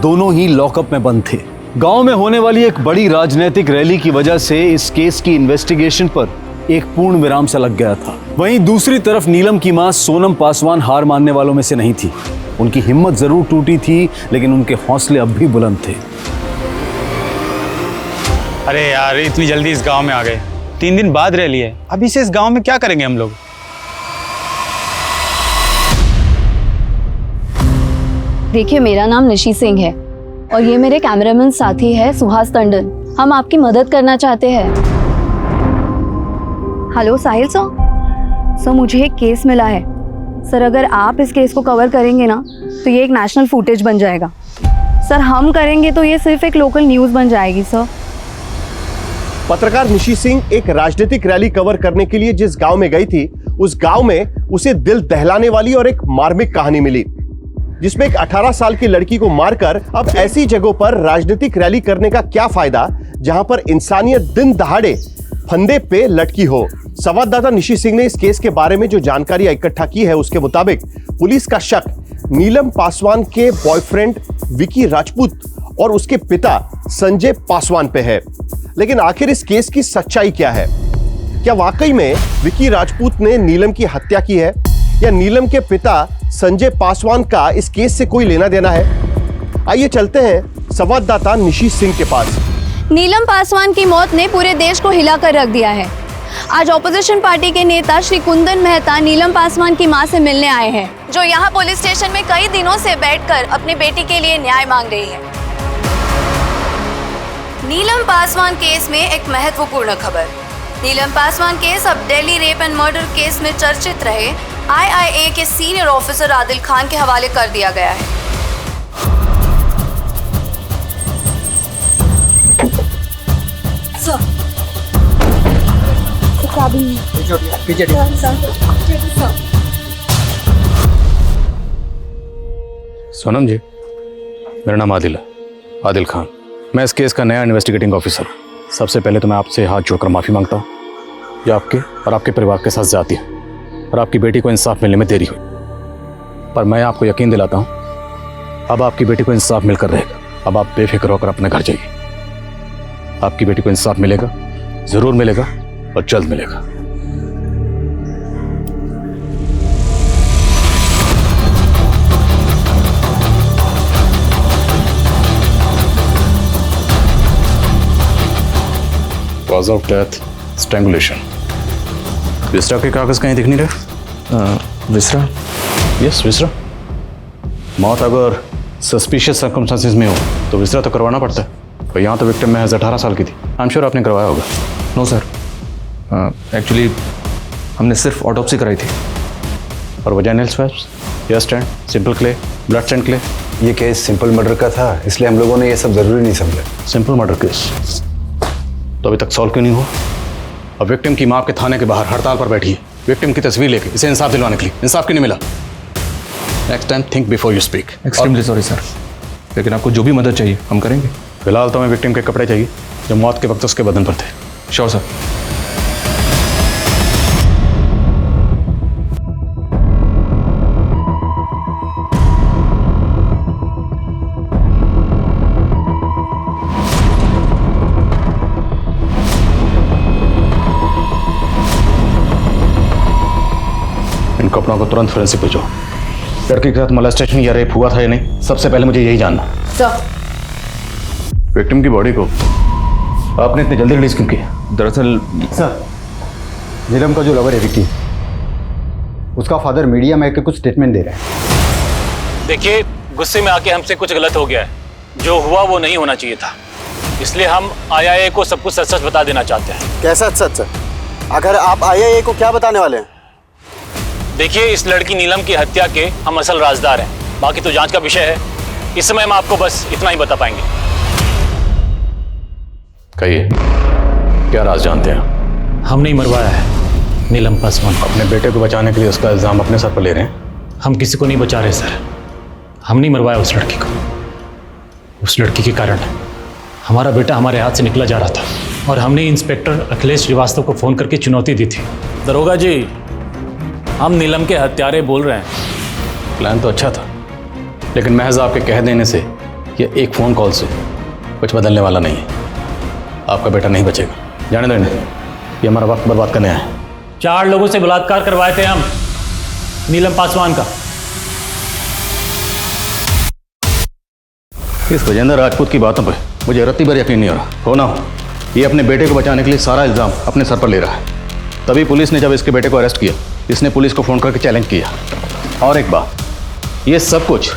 दोनों ही लॉकअप में बंद थे। गांव में होने वाली एक बड़ी राजनीतिक रैली की वजह से इस केस की इन्वेस्टिगेशन पर एक पूर्ण विराम सा लग गया था। वहीं दूसरी तरफ नीलम की मां सोनम पासवान हार मानने वालों में से नहीं थी। उनकी हिम्मत जरूर टूटी थी, लेकिन उनके हौसले अब भी बुलंद थे। अरे यार, इतनी जल्दी इस गांव में आ गए, 3 दिन बाद रैली है, अभी से इस गांव में क्या करेंगे हम लोग? देखिए, मेरा नाम निशी सिंह है और ये मेरे कैमरामैन साथी है सुहास टंडन। हम आपकी मदद करना चाहते हैं। हेलो साहिल सर, मुझे एक केस मिला है सर। अगर आप इस केस को कवर करेंगे ना तो ये एक नेशनल फुटेज बन जाएगा सर। हम करेंगे तो ये सिर्फ एक लोकल न्यूज़ बन जाएगी सर। पत्रकार निशी सिंह एक राजनीतिक रैली कवर करने के लिए जिस गांव में गई थी, उस गांव में उसे दिल दहलाने वाली और एक मार्मिक कहानी मिली, जिसमें एक 18 साल की लड़की को मारकर अब ऐसी जगहों पर राजनीतिक रैली करने का क्या फायदा जहां पर इंसानियत दिन दहाड़े फंदे पे लटकी हो। संवाददाता निशी सिंह ने इस केस के बारे में जो जानकारी इकट्ठा की है, उसके मुताबिक पुलिस का शक नीलम पासवान के बॉयफ्रेंड विक्की राजपूत और उसके पिता संजय पासवान पे है। लेकिन आखिर इस केस की सच्चाई क्या है? क्या वाकई में विक्की राजपूत ने नीलम की हत्या की है, या नीलम के पिता संजय पासवान का इस केस से कोई लेना देना है? आइए चलते हैं संवाददाता निशी सिंह के पास। नीलम पासवान की मौत ने पूरे देश को हिलाकर रख दिया है। आज ऑपोजिशन पार्टी के नेता श्री कुंदन मेहता नीलम पासवान की मां से मिलने आए हैं, जो यहां पुलिस स्टेशन में कई दिनों से बैठकर अपनी बेटी के लिए न्याय मांग रही है। नीलम पासवान केस में एक महत्वपूर्ण खबर। नीलम पासवान केस अब Delhi rape and murder case में चर्चित रहे IIA के सीनियर ऑफिसर आदिल खान के हवाले कर दिया गया है। सोनम जी, मेरा नाम आदिल है, आदिल खान। मैं इस केस का नया इन्वेस्टिगेटिंग ऑफिसर हूँ। सबसे पहले तो मैं आपसे हाथ जोड़कर माफ़ी मांगता हूँ जो आपके और आपके परिवार के साथ ज्यादती है और आपकी बेटी को इंसाफ मिलने में देरी हुई। पर मैं आपको यकीन दिलाता हूँ, अब आपकी बेटी को इंसाफ मिलकर रहेगा। अब आप बेफिक्र होकर अपने घर जाइए। आपकी बेटी को इंसाफ मिलेगा, ज़रूर मिलेगा और जल्द मिलेगा। Cause of death, strangulation. विसरा के कागज कहीं दिख नहीं रहे? विसरा? यस, विसरा। मौत अगर सस्पिशियस सर्कमस्टांसेस में हो तो विसरा तो करवाना पड़ता है। पर यहाँ तो विक्टिम महज 18 साल की थी। आई एम श्योर आपने करवाया होगा। नो सर, एक्चुअली हमने सिर्फ ऑटोप्सी कराई थी। और vaginal swabs, hair stand, simple clay, blood stand clay. ये केस सिंपल मर्डर का था, इसलिए हम लोगों ने ये सब जरूरी नहीं समझा। सिंपल मर्डर केस तो अभी तक सॉल्व क्यों नहीं हुआ? अब विक्टिम की मां आपके थाने के बाहर हड़ताल पर बैठी है, विक्टिम की तस्वीर लेके इसे इंसाफ दिलवाने के लिए। इंसाफ क्यों नहीं मिला? Next time think before you speak. Extremely sorry sir, लेकिन आपको जो भी मदद चाहिए हम करेंगे। फिलहाल तो हमें विक्टिम के कपड़े चाहिए जो मौत के वक्त उसके बदन पर थे। Sure sir. इन कपड़ों को तुरंत फोरेंसिक भेजो। लड़की के साथ मोलेस्टेशन या रेप हुआ था या नहीं, सबसे पहले मुझे यही जानना। सर, विक्टिम की बॉडी को आपने इतनी जल्दी रिलीज क्यों किया? दरअसल सर, नीलम का जो लवर है विक्की, उसका फादर मीडिया में आके कुछ स्टेटमेंट दे रहा है। देखिए, गुस्से में आके हमसे कुछ गलत हो गया है। जो हुआ वो नहीं होना चाहिए था, इसलिए हम आईआईए को सब कुछ सच सच बता देना चाहते हैं। कैसा सच सच? आखिर आप आईआईए को क्या बताने वाले हैं? देखिए, इस लड़की नीलम की हत्या के हम असल राजदार हैं। बाकी तो जांच का विषय है। इस समय हम आपको बस इतना ही बता पाएंगे। कहिए, क्या राज जानते हैं? हम नहीं मरवाया है नीलम पासवान। अपने बेटे को बचाने के लिए उसका इल्जाम अपने सर पर ले रहे हैं? हम किसी को नहीं बचा रहे सर। हम नहीं मरवाया उस लड़की को। उस लड़की के कारण हमारा बेटा हमारे हाथ से निकला जा रहा था और हमने इंस्पेक्टर अखिलेश श्रीवास्तव को फोन करके चुनौती दी थी। दरोगा जी, हम नीलम के हत्यारे बोल रहे हैं। प्लान तो अच्छा था, लेकिन महज आपके कह देने से या एक फ़ोन कॉल से कुछ बदलने वाला नहीं है। आपका बेटा नहीं बचेगा। जाने दो इन्हें, ये हमारा वक्त बर्बाद करने आए हैं। 4 लोगों से बलात्कार करवाए थे हम नीलम पासवान का। इस गजेंद्र राजपूत की बातों पे मुझे रत्ती भर यकीन नहीं हो रहा। हो ना हो, ये अपने बेटे को बचाने के लिए सारा इल्ज़ाम अपने सर पर ले रहा है। तभी पुलिस ने जब इसके बेटे को अरेस्ट किया, इसने पुलिस को फ़ोन करके चैलेंज किया। और एक बात, ये सब कुछ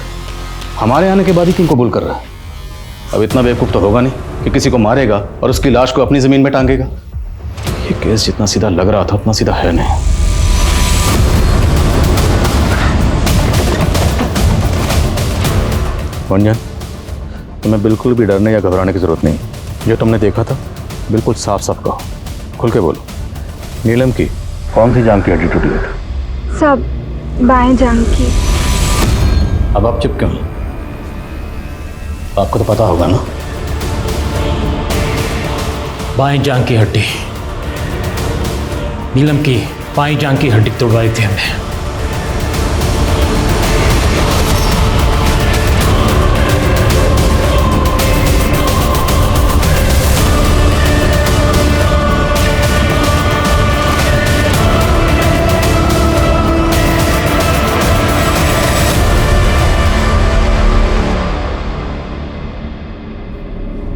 हमारे आने के बाद ही क्यों कबूल कर रहा है? अब इतना बेवकूफ़ तो होगा नहीं कि किसी को मारेगा और उसकी लाश को अपनी ज़मीन में टांगेगा। ये केस जितना सीधा लग रहा था उतना सीधा है नहीं। गुंजन, तुम्हें बिल्कुल भी डरने या घबराने की ज़रूरत नहीं। जो तुमने देखा था बिल्कुल साफ साफ कहो, खुल के बोलो। नीलम की कौन सी जांघ की हड्डी टूटी हुई थी? सब बाएं जांघ की। अब आप चुप क्यों? आपको तो पता होगा ना। बाएं जांघ की हड्डी, नीलम की बाएं जांघ की हड्डी तोड़वाई थी हमने।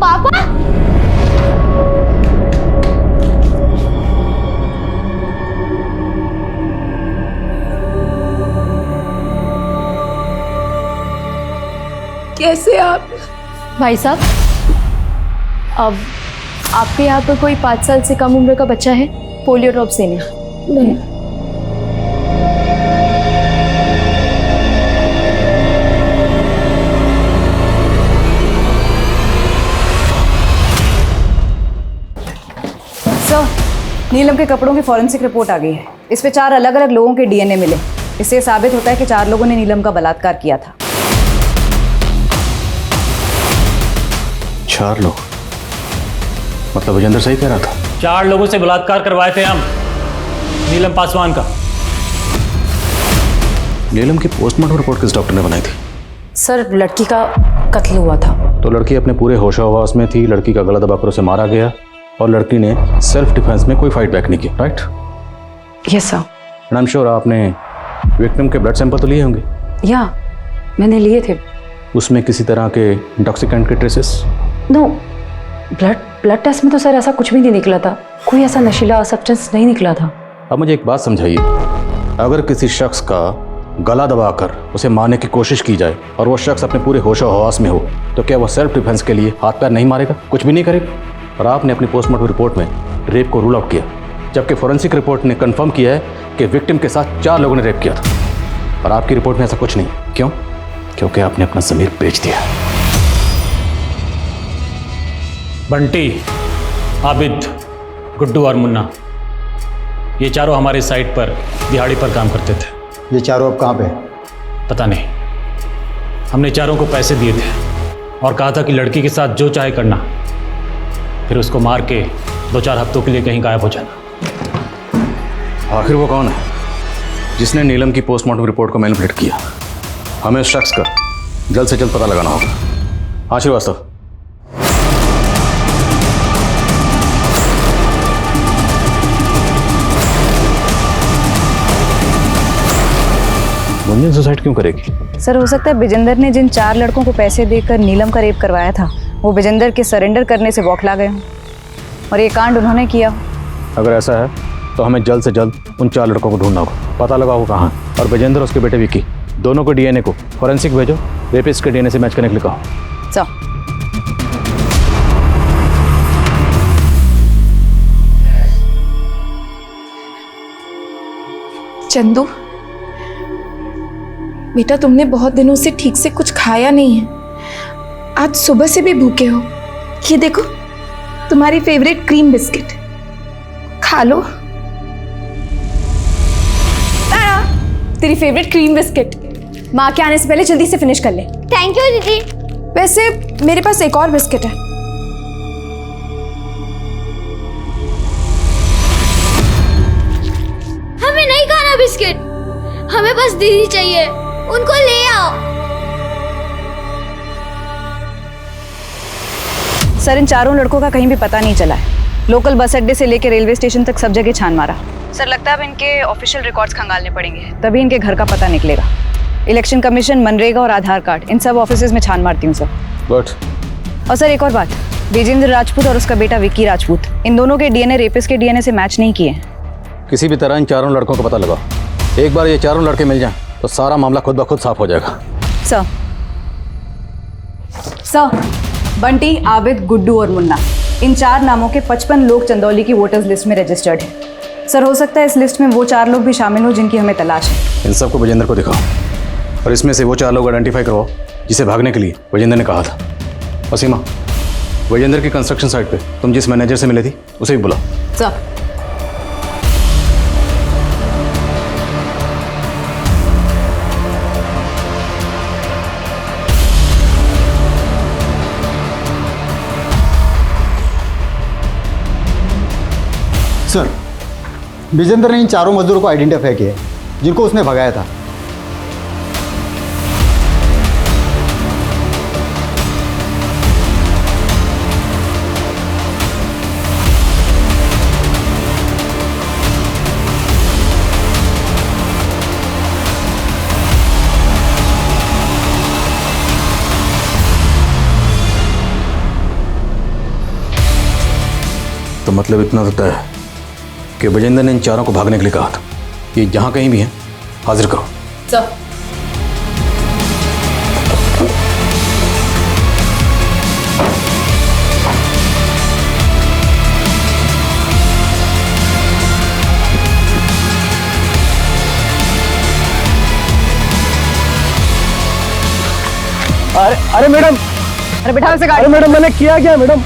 पापा, कैसे आप? भाई साहब, अब आपके यहाँ पर कोई 5 साल से कम उम्र का बच्चा है पोलियो ड्रॉप्स देने? नहीं। सर, नीलम के कपड़ों की फॉरेंसिक रिपोर्ट आ गई है। इस पे 4 अलग अलग लोगों के डीएनए मिले। इससे साबित होता है कि 4 लोगों ने नीलम का बलात्कार किया था। 4 लोग? मतलब विजेंद्र सही कह रहा था? 4 लोगों से बलात्कार करवाए थे हम नीलम पासवान का। नीलम की पोस्टमार्टम रिपोर्ट किस डॉक्टर ने बनाई थी? सर, लड़की का कत्ल हुआ था। तो लड़की अपने पूरे होशाहवास में थी, लड़की का गला दबाकर उसे मारा गया और लड़की ने सेल्फ डिफेंस में कोई फाइट बैक नहीं किया, right? Yes sir. And I am sure आपने विक्टिम के ब्लड सैंपल तो लिए होंगे? या मैंने लिए थे। उसमें किसी तरह के इंटॉक्सिकेंट के ट्रेसेस? नो, ब्लड टेस्ट में तो सर ऐसा कुछ भी नहीं निकला था। कोई ऐसा नशीला सब्सटेंस नहीं निकला था। अब मुझे एक बात समझाइए, अगर किसी शख्स का गला दबाकर उसे मारने की कोशिश की जाए और वो शख्स अपने पूरे होशो-हवास में हो, तो क्या वो सेल्फ डिफेंस के लिए हाथ पैर नहीं मारेगा, कुछ भी नहीं करेगा? और आपने अपनी पोस्टमार्टम रिपोर्ट में रेप को रूल आउट किया, जबकि फोरेंसिक रिपोर्ट ने कंफर्म किया है कि विक्टिम के साथ 4 लोगों ने रेप किया था। और आपकी रिपोर्ट में ऐसा कुछ नहीं। क्यों? क्योंकि आपने अपना ज़मीर बेच दिया। बंटी, आबिद, गुड्डू और मुन्ना, ये चारों हमारे साइट पर दिहाड़ी पर काम करते थे। ये चारों अब कहाँ पे? पता नहीं। हमने चारों को पैसे दिए थे और कहा था कि लड़की के साथ जो चाहे करना, फिर उसको मार के 2-4 हफ्तों के लिए कहीं गायब हो जाना। आखिर वो कौन है जिसने नीलम की पोस्टमार्टम रिपोर्ट को मैनिपुलेट किया? हमें उस शख्स का जल्द से जल्द पता लगाना होगा। हाँ श्रीवास्तव। गुंजन सुसाइड क्यों करेगी? सर हो सकता है विजेंद्र ने जिन 4 लड़कों को पैसे देकर नीलम का रेप करवाया था वो विजेंद्र के सरेंडर करने से बौखला गए हों और ये कांड उन्होंने किया। अगर ऐसा है तो हमें जल्द से जल्द उन 4 लड़कों को ढूंढना होगा, पता लगाओ कहाँ, और विजेंद्र और उसके बेटे विक्की दोनों को डीएनए को फॉरेंसिक भेजो, रेपिस्ट के डीएनए से मैच करने के लिए कहो। सर चंदू बेटा, तुमने बहुत दिनों से ठीक से कुछ खाया नहीं है। आज सुबह से भी भूखे हो। ये देखो तुम्हारी फेवरेट क्रीम बिस्किट, खा लो। तेरी फेवरेट क्रीम बिस्किट माँ के आने से पहले जल्दी से फिनिश कर ले। थैंक यू दीदी। वैसे मेरे पास एक और बिस्किट है। हमें नहीं खाना बिस्किट, हमें बस दीदी चाहिए, उनको ले आओ। सर इन 4 लड़कों का कहीं भी पता नहीं चला है। लोकल बस अड्डे से लेकर रेलवे स्टेशन तक सब जगह छान मारा। सर लगता है अब इनके ऑफिशियल रिकॉर्ड्स खंगालने पड़ेंगे, तभी इनके घर का पता निकलेगा। इलेक्शन कमीशन, मनरेगा और आधार कार्ड, इन सब ऑफिसेज में छान मारती हूँ सर। गुड। और सर एक और बात, विजेंद्र राजपूत और उसका बेटा विक्की राजपूत, इन दोनों के डीएनए रेपिस्ट के डीएनए से मैच नहीं किए। किसी भी तरह इन 4 लड़कों को पता लगाओ। एक बार ये 4 लड़के मिल जाएं तो सारा मामला खुद ब खुद साफ हो जाएगा। सर बंटी, आबिद, गुड्डू और मुन्ना, इन 4 नामों के 55 लोग चंदौली की वोटर्स लिस्ट में रजिस्टर्ड हैं। सर हो सकता है इस लिस्ट में वो 4 लोग भी शामिल हो जिनकी हमें तलाश है। इन सबको विजेंद्र को दिखाओ और इसमें से वो 4 लोग आइडेंटिफाई करवाओ जिसे भागने के लिए विजेंद्र ने कहा था। वसीमा, विजेंद्र की कंस्ट्रक्शन साइट पे तुम जिस मैनेजर से मिले थी उसे भी बुलाओ। सर सर विजेंद्र ने इन 4 मजदूरों को आइडेंटिफाई किया जिनको उसने भगाया था। तो मतलब इतना होता है कि विजेंद्र ने इन 4 को भागने के लिए कहा था। ये जहां कहीं भी हैं हाजिर करो। सर अरे मैडम, अरे बैठा से गाड़ी। अरे मैडम मैंने किया क्या मैडम?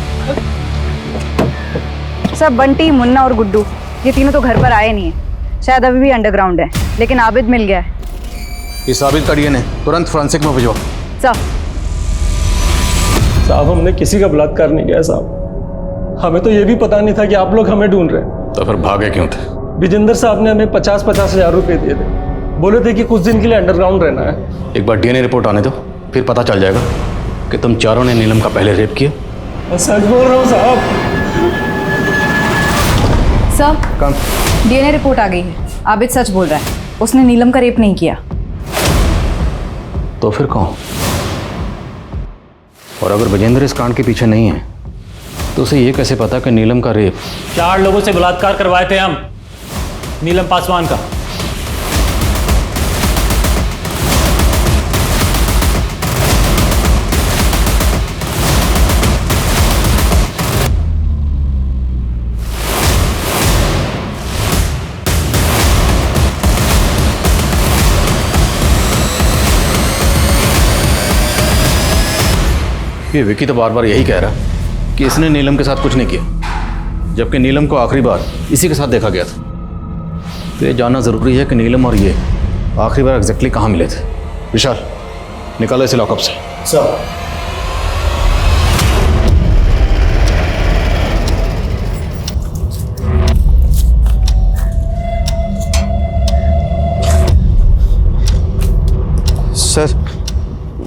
सर बंटी, मुन्ना और गुड्डू ये तीनों तो घर पर आए नहीं है, शायद अभी भी अंडरग्राउंड है, लेकिन आबिद मिल गया है। इस आबिद का डीएनए तुरंत फोरेंसिक में भिजवाओ। साहब हमने किसी का बलात्कार नहीं किया साहब। हमें तो ये भी पता नहीं था कि आप लोग हमें ढूंढ रहे हैं। तो फिर भागे क्यों थे? विजेंद्र साहब ने हमें 50-50 हज़ार रुपए दिए थे, बोले थे कि कुछ दिन के लिए अंडरग्राउंड रहना है। एक बार डीएनए रिपोर्ट आने दो, फिर पता चल जाएगा कि तुम 4 ने नीलम का पहले रेप किया। सच बोल रहा हूँ साहब। सर डीएनए रिपोर्ट आ गई है, आबिद सच बोल रहा है, उसने नीलम का रेप नहीं किया। तो फिर कौन? और अगर विजेंद्र इस कांड के पीछे नहीं है तो उसे ये कैसे पता कि नीलम का रेप? 4 लोगों से बलात्कार करवाए थे हम, नीलम पासवान का। ये विकी तो बार बार यही कह रहा कि इसने नीलम के साथ कुछ नहीं किया, जबकि नीलम को आखिरी बार इसी के साथ देखा गया था। तो ये जानना ज़रूरी है कि नीलम और ये आखिरी बार एग्जैक्टली कहाँ मिले थे। विशाल, निकालो इसे लॉकअप से। सर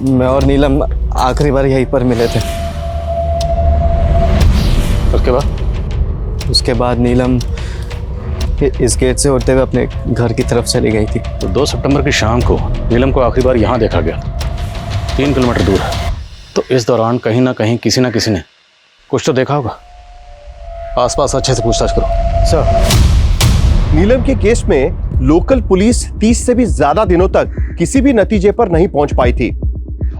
मैं और नीलम आखिरी बार यहीं पर मिले थे। उसके बाद नीलम इस गेट से होते हुए अपने घर की तरफ चली गई थी। तो 2 सितंबर की शाम को नीलम को आखिरी बार यहाँ देखा गया, 3 किलोमीटर दूर है। तो इस दौरान कहीं ना कहीं किसी ना किसी ने कुछ तो देखा होगा। आसपास अच्छे से पूछताछ करो। सर, नीलम के केस में लोकल पुलिस 30 से भी ज्यादा दिनों तक किसी भी नतीजे पर नहीं पहुंच पाई थी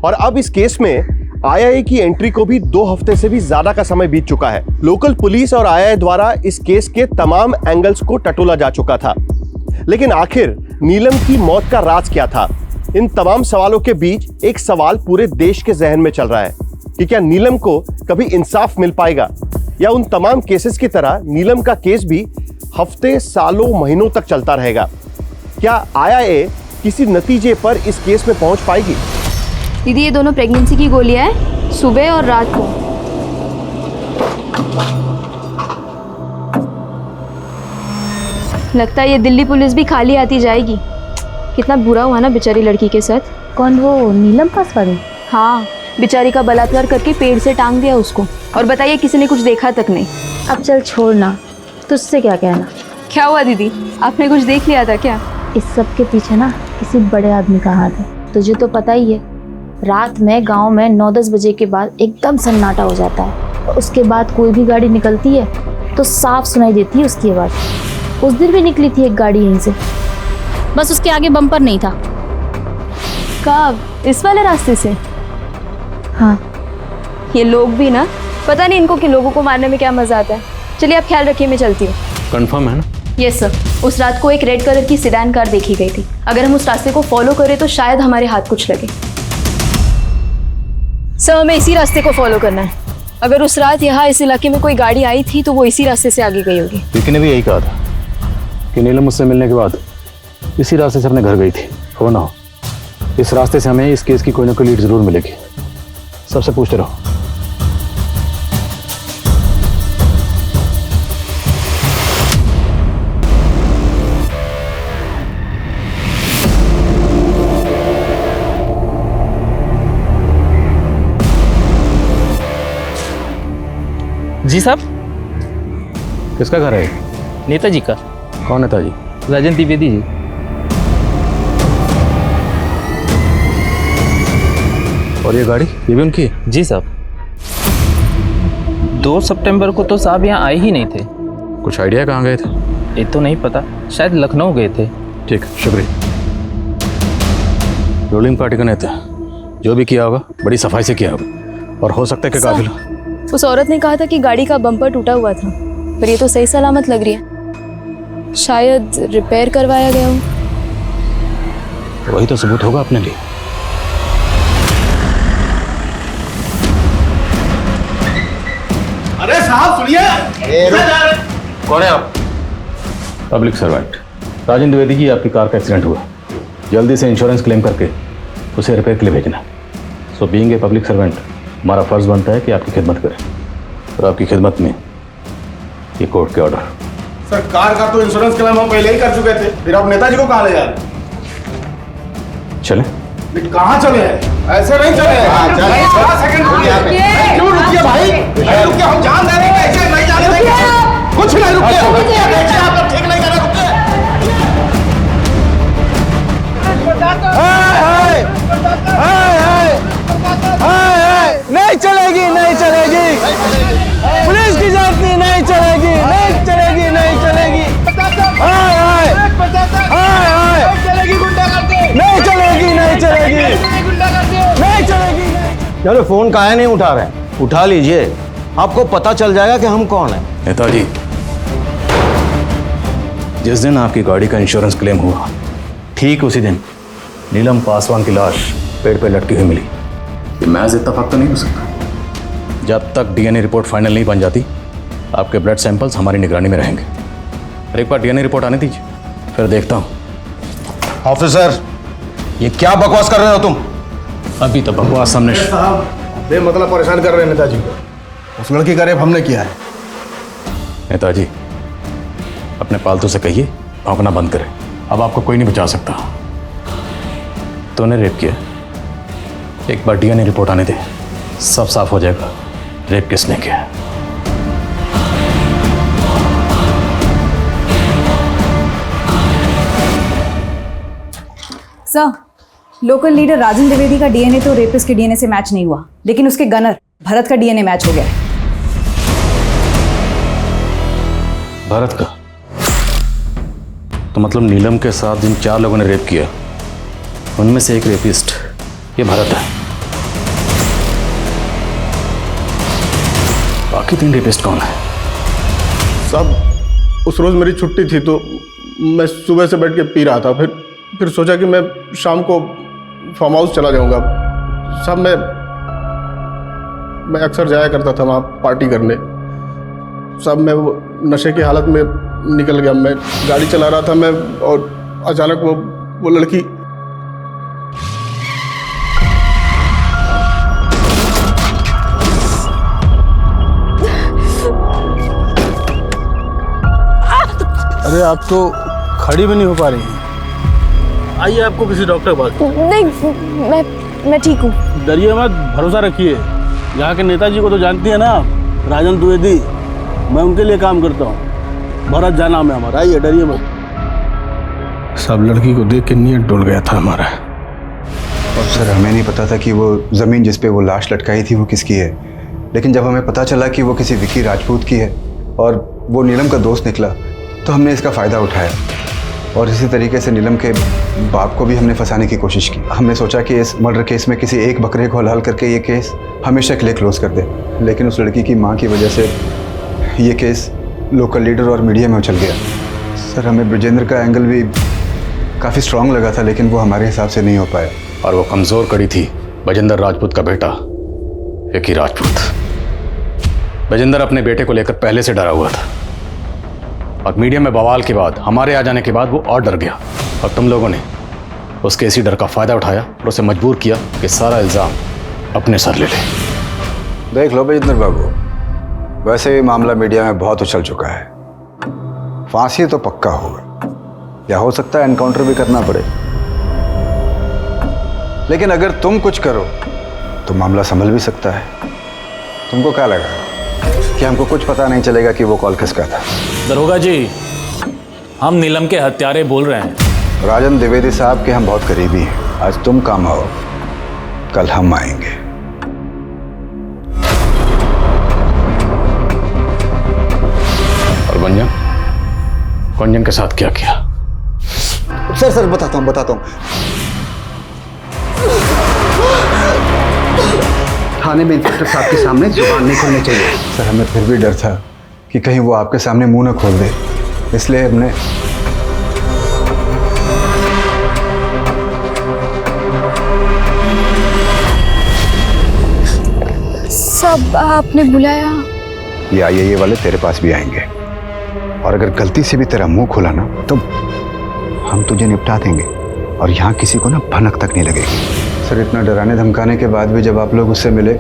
और अब इस केस में आईआईए की एंट्री को भी 2 हफ्ते से भी ज्यादा का समय बीत चुका है। लोकल पुलिस और आईआईए द्वारा इस केस के तमाम एंगल्स को टटोला जा चुका था, लेकिन आखिर नीलम की मौत का राज क्या था? इन तमाम सवालों के बीच एक सवाल पूरे देश के जहन में चल रहा है कि क्या नीलम को कभी इंसाफ मिल पाएगा या उन तमाम केसेस की तरह नीलम का केस भी हफ्ते, सालों, महीनों तक चलता रहेगा? क्या आईआईए किसी नतीजे पर इस केस में पहुंच पाएगी? दीदी, ये दोनों प्रेगनेंसी की गोलियां हैं, सुबह और रात को। लगता है ये दिल्ली पुलिस भी खाली आती जाएगी। कितना बुरा हुआ ना बेचारी लड़की के साथ। कौन, वो नीलम पासवान? हाँ, बेचारी का बलात्कार करके पेड़ से टांग दिया उसको, और बताइए किसी ने कुछ देखा तक नहीं। अब चल छोड़ना, तुझसे क्या कहना। क्या हुआ दीदी, आपने कुछ देख लिया था क्या? इस सब के पीछे ना किसी बड़े आदमी का हाथ है। तुझे तो पता ही है, रात में गांव में 9-10 बजे के बाद एकदम सन्नाटा हो जाता है और उसके बाद कोई भी गाड़ी निकलती है तो साफ सुनाई देती है उसकी आवाज़। उस दिन भी निकली थी एक गाड़ी यहीं से, बस उसके आगे बम्पर नहीं था। कब? इस वाले रास्ते से? हाँ। ये लोग भी ना, पता नहीं इनको कि लोगों को मारने में क्या मजा आता है। चलिए आप ख्याल रखिए, मैं चलती हूँ। कंफर्म है ना? यस सर, उस रात को एक रेड कलर की सेडान कार देखी गई थी। अगर हम उस रास्ते को फॉलो करें तो शायद हमारे हाथ कुछ लगे। सर, हमें इसी रास्ते को फॉलो करना है। अगर उस रात यहाँ इस इलाके में कोई गाड़ी आई थी तो वो इसी रास्ते से आगे गई होगी। विकी ने भी यही कहा था कि नीलम मुझसे मिलने के बाद इसी रास्ते से अपने घर गई थी। हो ना हो, इस रास्ते से हमें इस केस की कोई ना कोई लीड जरूर मिलेगी। सबसे पूछते रहो। जी साहब। किसका घर है? नेताजी का। कौन नेताजी? राजन द्विवेदी जी। और ये गाड़ी, ये भी उनकी है? जी साहब। 2 सितंबर को तो साहब यहाँ आए ही नहीं थे। कुछ आइडिया कहाँ गए थे? ये तो नहीं पता, शायद लखनऊ गए थे। ठीक, शुक्रिया। रूलिंग पार्टी का नेता, जो भी किया होगा बड़ी सफाई से किया होगा और हो सकता है कि काबिल हो। उस औरत ने कहा था कि गाड़ी का बम्पर टूटा हुआ था, पर ये तो सही सलामत लग रही है। शायद रिपेयर करवाया गया हो। वही तो सबूत होगा अपने लिए। अरे साहब सुनिए। कौन है आप? पब्लिक सर्वेंट राजन द्विवेदी जी, आपकी कार का एक्सीडेंट हुआ। जल्दी से इंश्योरेंस क्लेम करके उसे रिपेयर के लिए भेजना। So being a public servant, हमारा फर्ज बनता है कि आपकी खिदमत करें और आपकी खिदमत में ये कोर्ट के ऑर्डर। सर, कार का तो इंश्योरेंस क्लेम हम पहले ही कर चुके थे, फिर आप नेताजी को कहाँ ले जा रहे? चले? कहाँ चले हैं? ऐसे नहीं चले हैं। सेकंड क्यों रुकिए भाई? रुकिए, हम जान दे रहे हैं, ऐसे नहीं जाने देंगे। कुछ नहीं, रुकिए। आप ठीक नहीं कर रहे, रुकिए। नहीं चलेगी, नहीं चलेगी। पुलिस की जाती नहीं चलेगी, नहीं चलेगी, नहीं चलेगी। नहीं चलेगी, नहीं चलेगी, नहीं चलेगी। चलो, फोन काहे नहीं उठा रहे? उठा लीजिए, आपको पता चल जाएगा कि हम कौन हैं। नेताजी, जिस दिन आपकी गाड़ी का इंश्योरेंस क्लेम हुआ, ठीक उसी दिन नीलम पासवान की लाश पेड़ पे लटकी हुई मिली। ये महज इत्तेफाक तो नहीं हो सकता। जब तक डीएनए रिपोर्ट फाइनल नहीं बन जाती, आपके ब्लड सैंपल्स हमारी निगरानी में रहेंगे। और एक बार डीएनए रिपोर्ट आने दीजिए, फिर देखता हूँ। ऑफिसर, ये क्या बकवास कर रहे हो तुम? अभी तो बकवास सामने। साहब, बेमतलब परेशान कर रहे हैं नेताजी को। उस लड़की का रेप हमने किया है। नेताजी, अपने पालतू से कहिए भौंकना बंद करें। अब आपको कोई नहीं बचा सकता। तूने रेप किया? एक बार डीएनए रिपोर्ट आने दे, सब साफ हो जाएगा रेप किसने किया है। सर, लोकल लीडर राजन द्विवेदी का डीएनए तो रेपिस्ट के डीएनए से मैच नहीं हुआ, लेकिन उसके गनर भरत का डीएनए मैच हो गया है। भरत का? तो मतलब नीलम के साथ जिन 4 लोगों ने रेप किया उनमें से एक रेपिस्ट ये भरत है। बाकी 3 रेपिस्ट कौन है? साहब, उस रोज मेरी छुट्टी थी तो मैं सुबह से बैठ के पी रहा था, फिर सोचा कि मैं शाम को फार्म हाउस चला जाऊंगा। साहब, मैं अक्सर जाया करता था वहाँ पार्टी करने। साहब, मैं वो नशे की हालत में निकल गया। मैं गाड़ी चला रहा था मैं, और अचानक वो लड़की अरे आप तो खड़ी भी नहीं हो पा रही हैं। आइए आपको किसी डॉक्टर के पास। नहीं, मैं ठीक हूँ। डरिए मत, भरोसा रखिए। यहाँ के नेताजी को तो जानती है ना, राजन द्विवेदी। मैं उनके लिए काम करता हूँ। भरत जा नाम है हमारा। आइए, डरिए मत। सब लड़की को देख के नीयत डोल गया था हमारा। और सर, हमें नहीं पता था कि वो ज़मीन जिस पे वो लाश लटकाई थी वो किसकी है। लेकिन जब हमें पता चला कि वो किसी विकी राजपूत की है और वो नीलम का दोस्त निकला, तो हमने इसका फ़ायदा उठाया। और इसी तरीके से नीलम के बाप को भी हमने फंसाने की कोशिश की। हमने सोचा कि इस मर्डर केस में किसी एक बकरे को हलाल करके ये केस हमेशा के लिए क्लोज कर दे। लेकिन उस लड़की की माँ की वजह से ये केस लोकल लीडर और मीडिया में उछल गया। सर, हमें ब्रजेंद्र का एंगल भी काफ़ी स्ट्रांग लगा था, लेकिन वो हमारे हिसाब से नहीं हो पाया। और वो कमज़ोर कड़ी थी ब्रजेंद्र राजपूत का बेटा विकी राजपूत। ब्रजेंद्र अपने बेटे को लेकर पहले से डरा हुआ था, और मीडिया में बवाल के बाद, हमारे आ जाने के बाद वो और डर गया। और तुम लोगों ने उसके इसी डर का फ़ायदा उठाया और उसे मजबूर किया कि सारा इल्ज़ाम अपने सर ले ले। देख लो ब्रजेंद्र बाबू, वैसे भी मामला मीडिया में बहुत उछल चुका है। फांसी तो पक्का होगा, या हो सकता है एनकाउंटर भी करना पड़े। लेकिन अगर तुम कुछ करो तो मामला संभल भी सकता है। तुमको क्या लगा कि हमको कुछ पता नहीं चलेगा कि वो कॉल किसका था? दरोगा जी, हम नीलम के हत्यारे बोल रहे हैं। राजन द्विवेदी साहब के हम बहुत करीबी हैं। आज तुम काम आओ, कल हम आएंगे। और गुंजन के साथ क्या किया? सर बताता हूँ। थाने में इंस्पेक्टर साहब के सामने जुबान नहीं खोलनी चाहिए। सर, हमें फिर भी डर था कि कहीं वो आपके सामने मुंह न खोल दे, इसलिए हमने सब आपने बुलाया? ये आईए वाले तेरे पास भी आएंगे, और अगर गलती से भी तेरा मुंह खोला ना तो हम तुझे निपटा देंगे, और यहाँ किसी को ना भनक तक नहीं लगेगी। सर, इतना डराने धमकाने के बाद भी जब आप लोग उससे मिले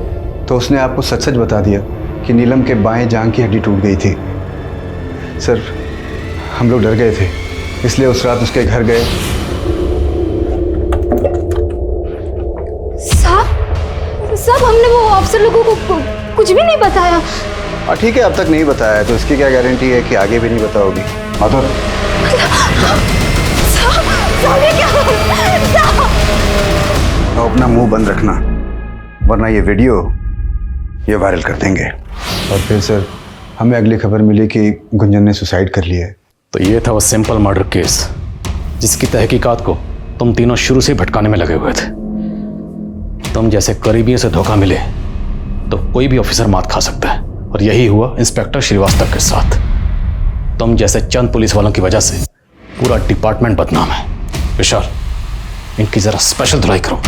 तो उसने आपको सच बता दिया कि नीलम के बाएं जांघ की हड्डी टूट गई थी। सर, हम लोग डर गए थे, इसलिए उस रात उसके घर गए। साहब, हमने वो अफसर लोगों को कुछ भी नहीं बताया। ठीक है, अब तक नहीं बताया तो इसकी क्या गारंटी है कि आगे भी नहीं बताओगी? माधुर, तो अपना मुंह बंद रखना, वरना ये वीडियो ये वायरल कर देंगे। और फिर सर, हमें अगली खबर मिली कि गुंजन ने सुसाइड कर लिया है। तो ये था वो सिंपल मर्डर केस जिसकी तहकीकात को तुम तीनों शुरू से भटकाने में लगे हुए थे। तुम जैसे करीबियों से धोखा मिले तो कोई भी ऑफिसर मात खा सकता है, और यही हुआ इंस्पेक्टर श्रीवास्तव के साथ। तुम जैसे चंद पुलिस वालों की वजह से पूरा डिपार्टमेंट बदनाम है। विशाल, इनकी जरा स्पेशल धुलाई करो।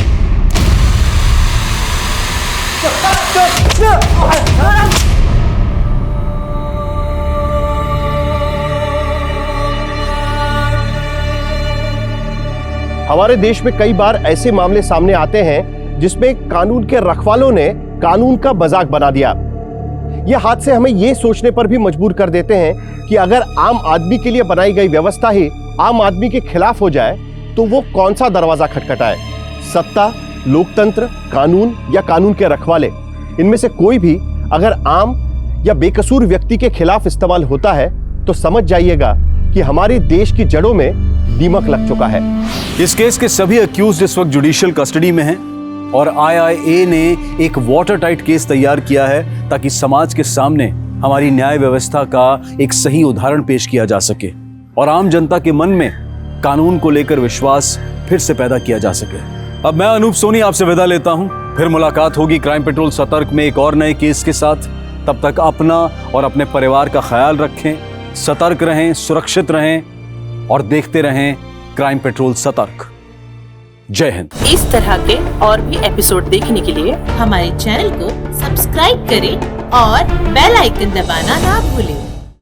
हमारे देश में कई बार ऐसे मामले सामने आते हैं जिसमें कानून के रखवालों ने कानून का मजाक बना दिया। ये हादसे हमें ये सोचने पर भी मजबूर कर देते हैं कि अगर आम आदमी के लिए बनाई गई व्यवस्था ही आम आदमी के खिलाफ हो जाए तो वो कौन सा दरवाजा खटखटाए। सत्ता लोकतंत्र, कानून या कानून के रखवाले, इनमें से कोई भी अगर आम या बेकसूर व्यक्ति के खिलाफ इस्तेमाल होता है तो समझ जाइएगा कि हमारे देश की जड़ों में दीमक लग चुका है। इस केस के सभी अक्यूज्ड इस वक्त जुडिशियल कस्टडी में हैं और IIA ने एक वाटर टाइट केस तैयार किया है ताकि समाज के सामने हमारी न्याय व्यवस्था का एक सही उदाहरण पेश किया जा सके और आम जनता के मन में कानून को लेकर विश्वास फिर से पैदा किया जा सके। अब मैं अनूप सोनी आपसे विदा लेता हूं, फिर मुलाकात होगी क्राइम पेट्रोल सतर्क में एक और नए केस के साथ। तब तक अपना और अपने परिवार का ख्याल रखें, सतर्क रहें, सुरक्षित रहें और देखते रहें क्राइम पेट्रोल सतर्क। जय हिंद। इस तरह के और भी एपिसोड देखने के लिए हमारे चैनल को सब्सक्राइब करें और बेल आइकन दबाना ना भूलें।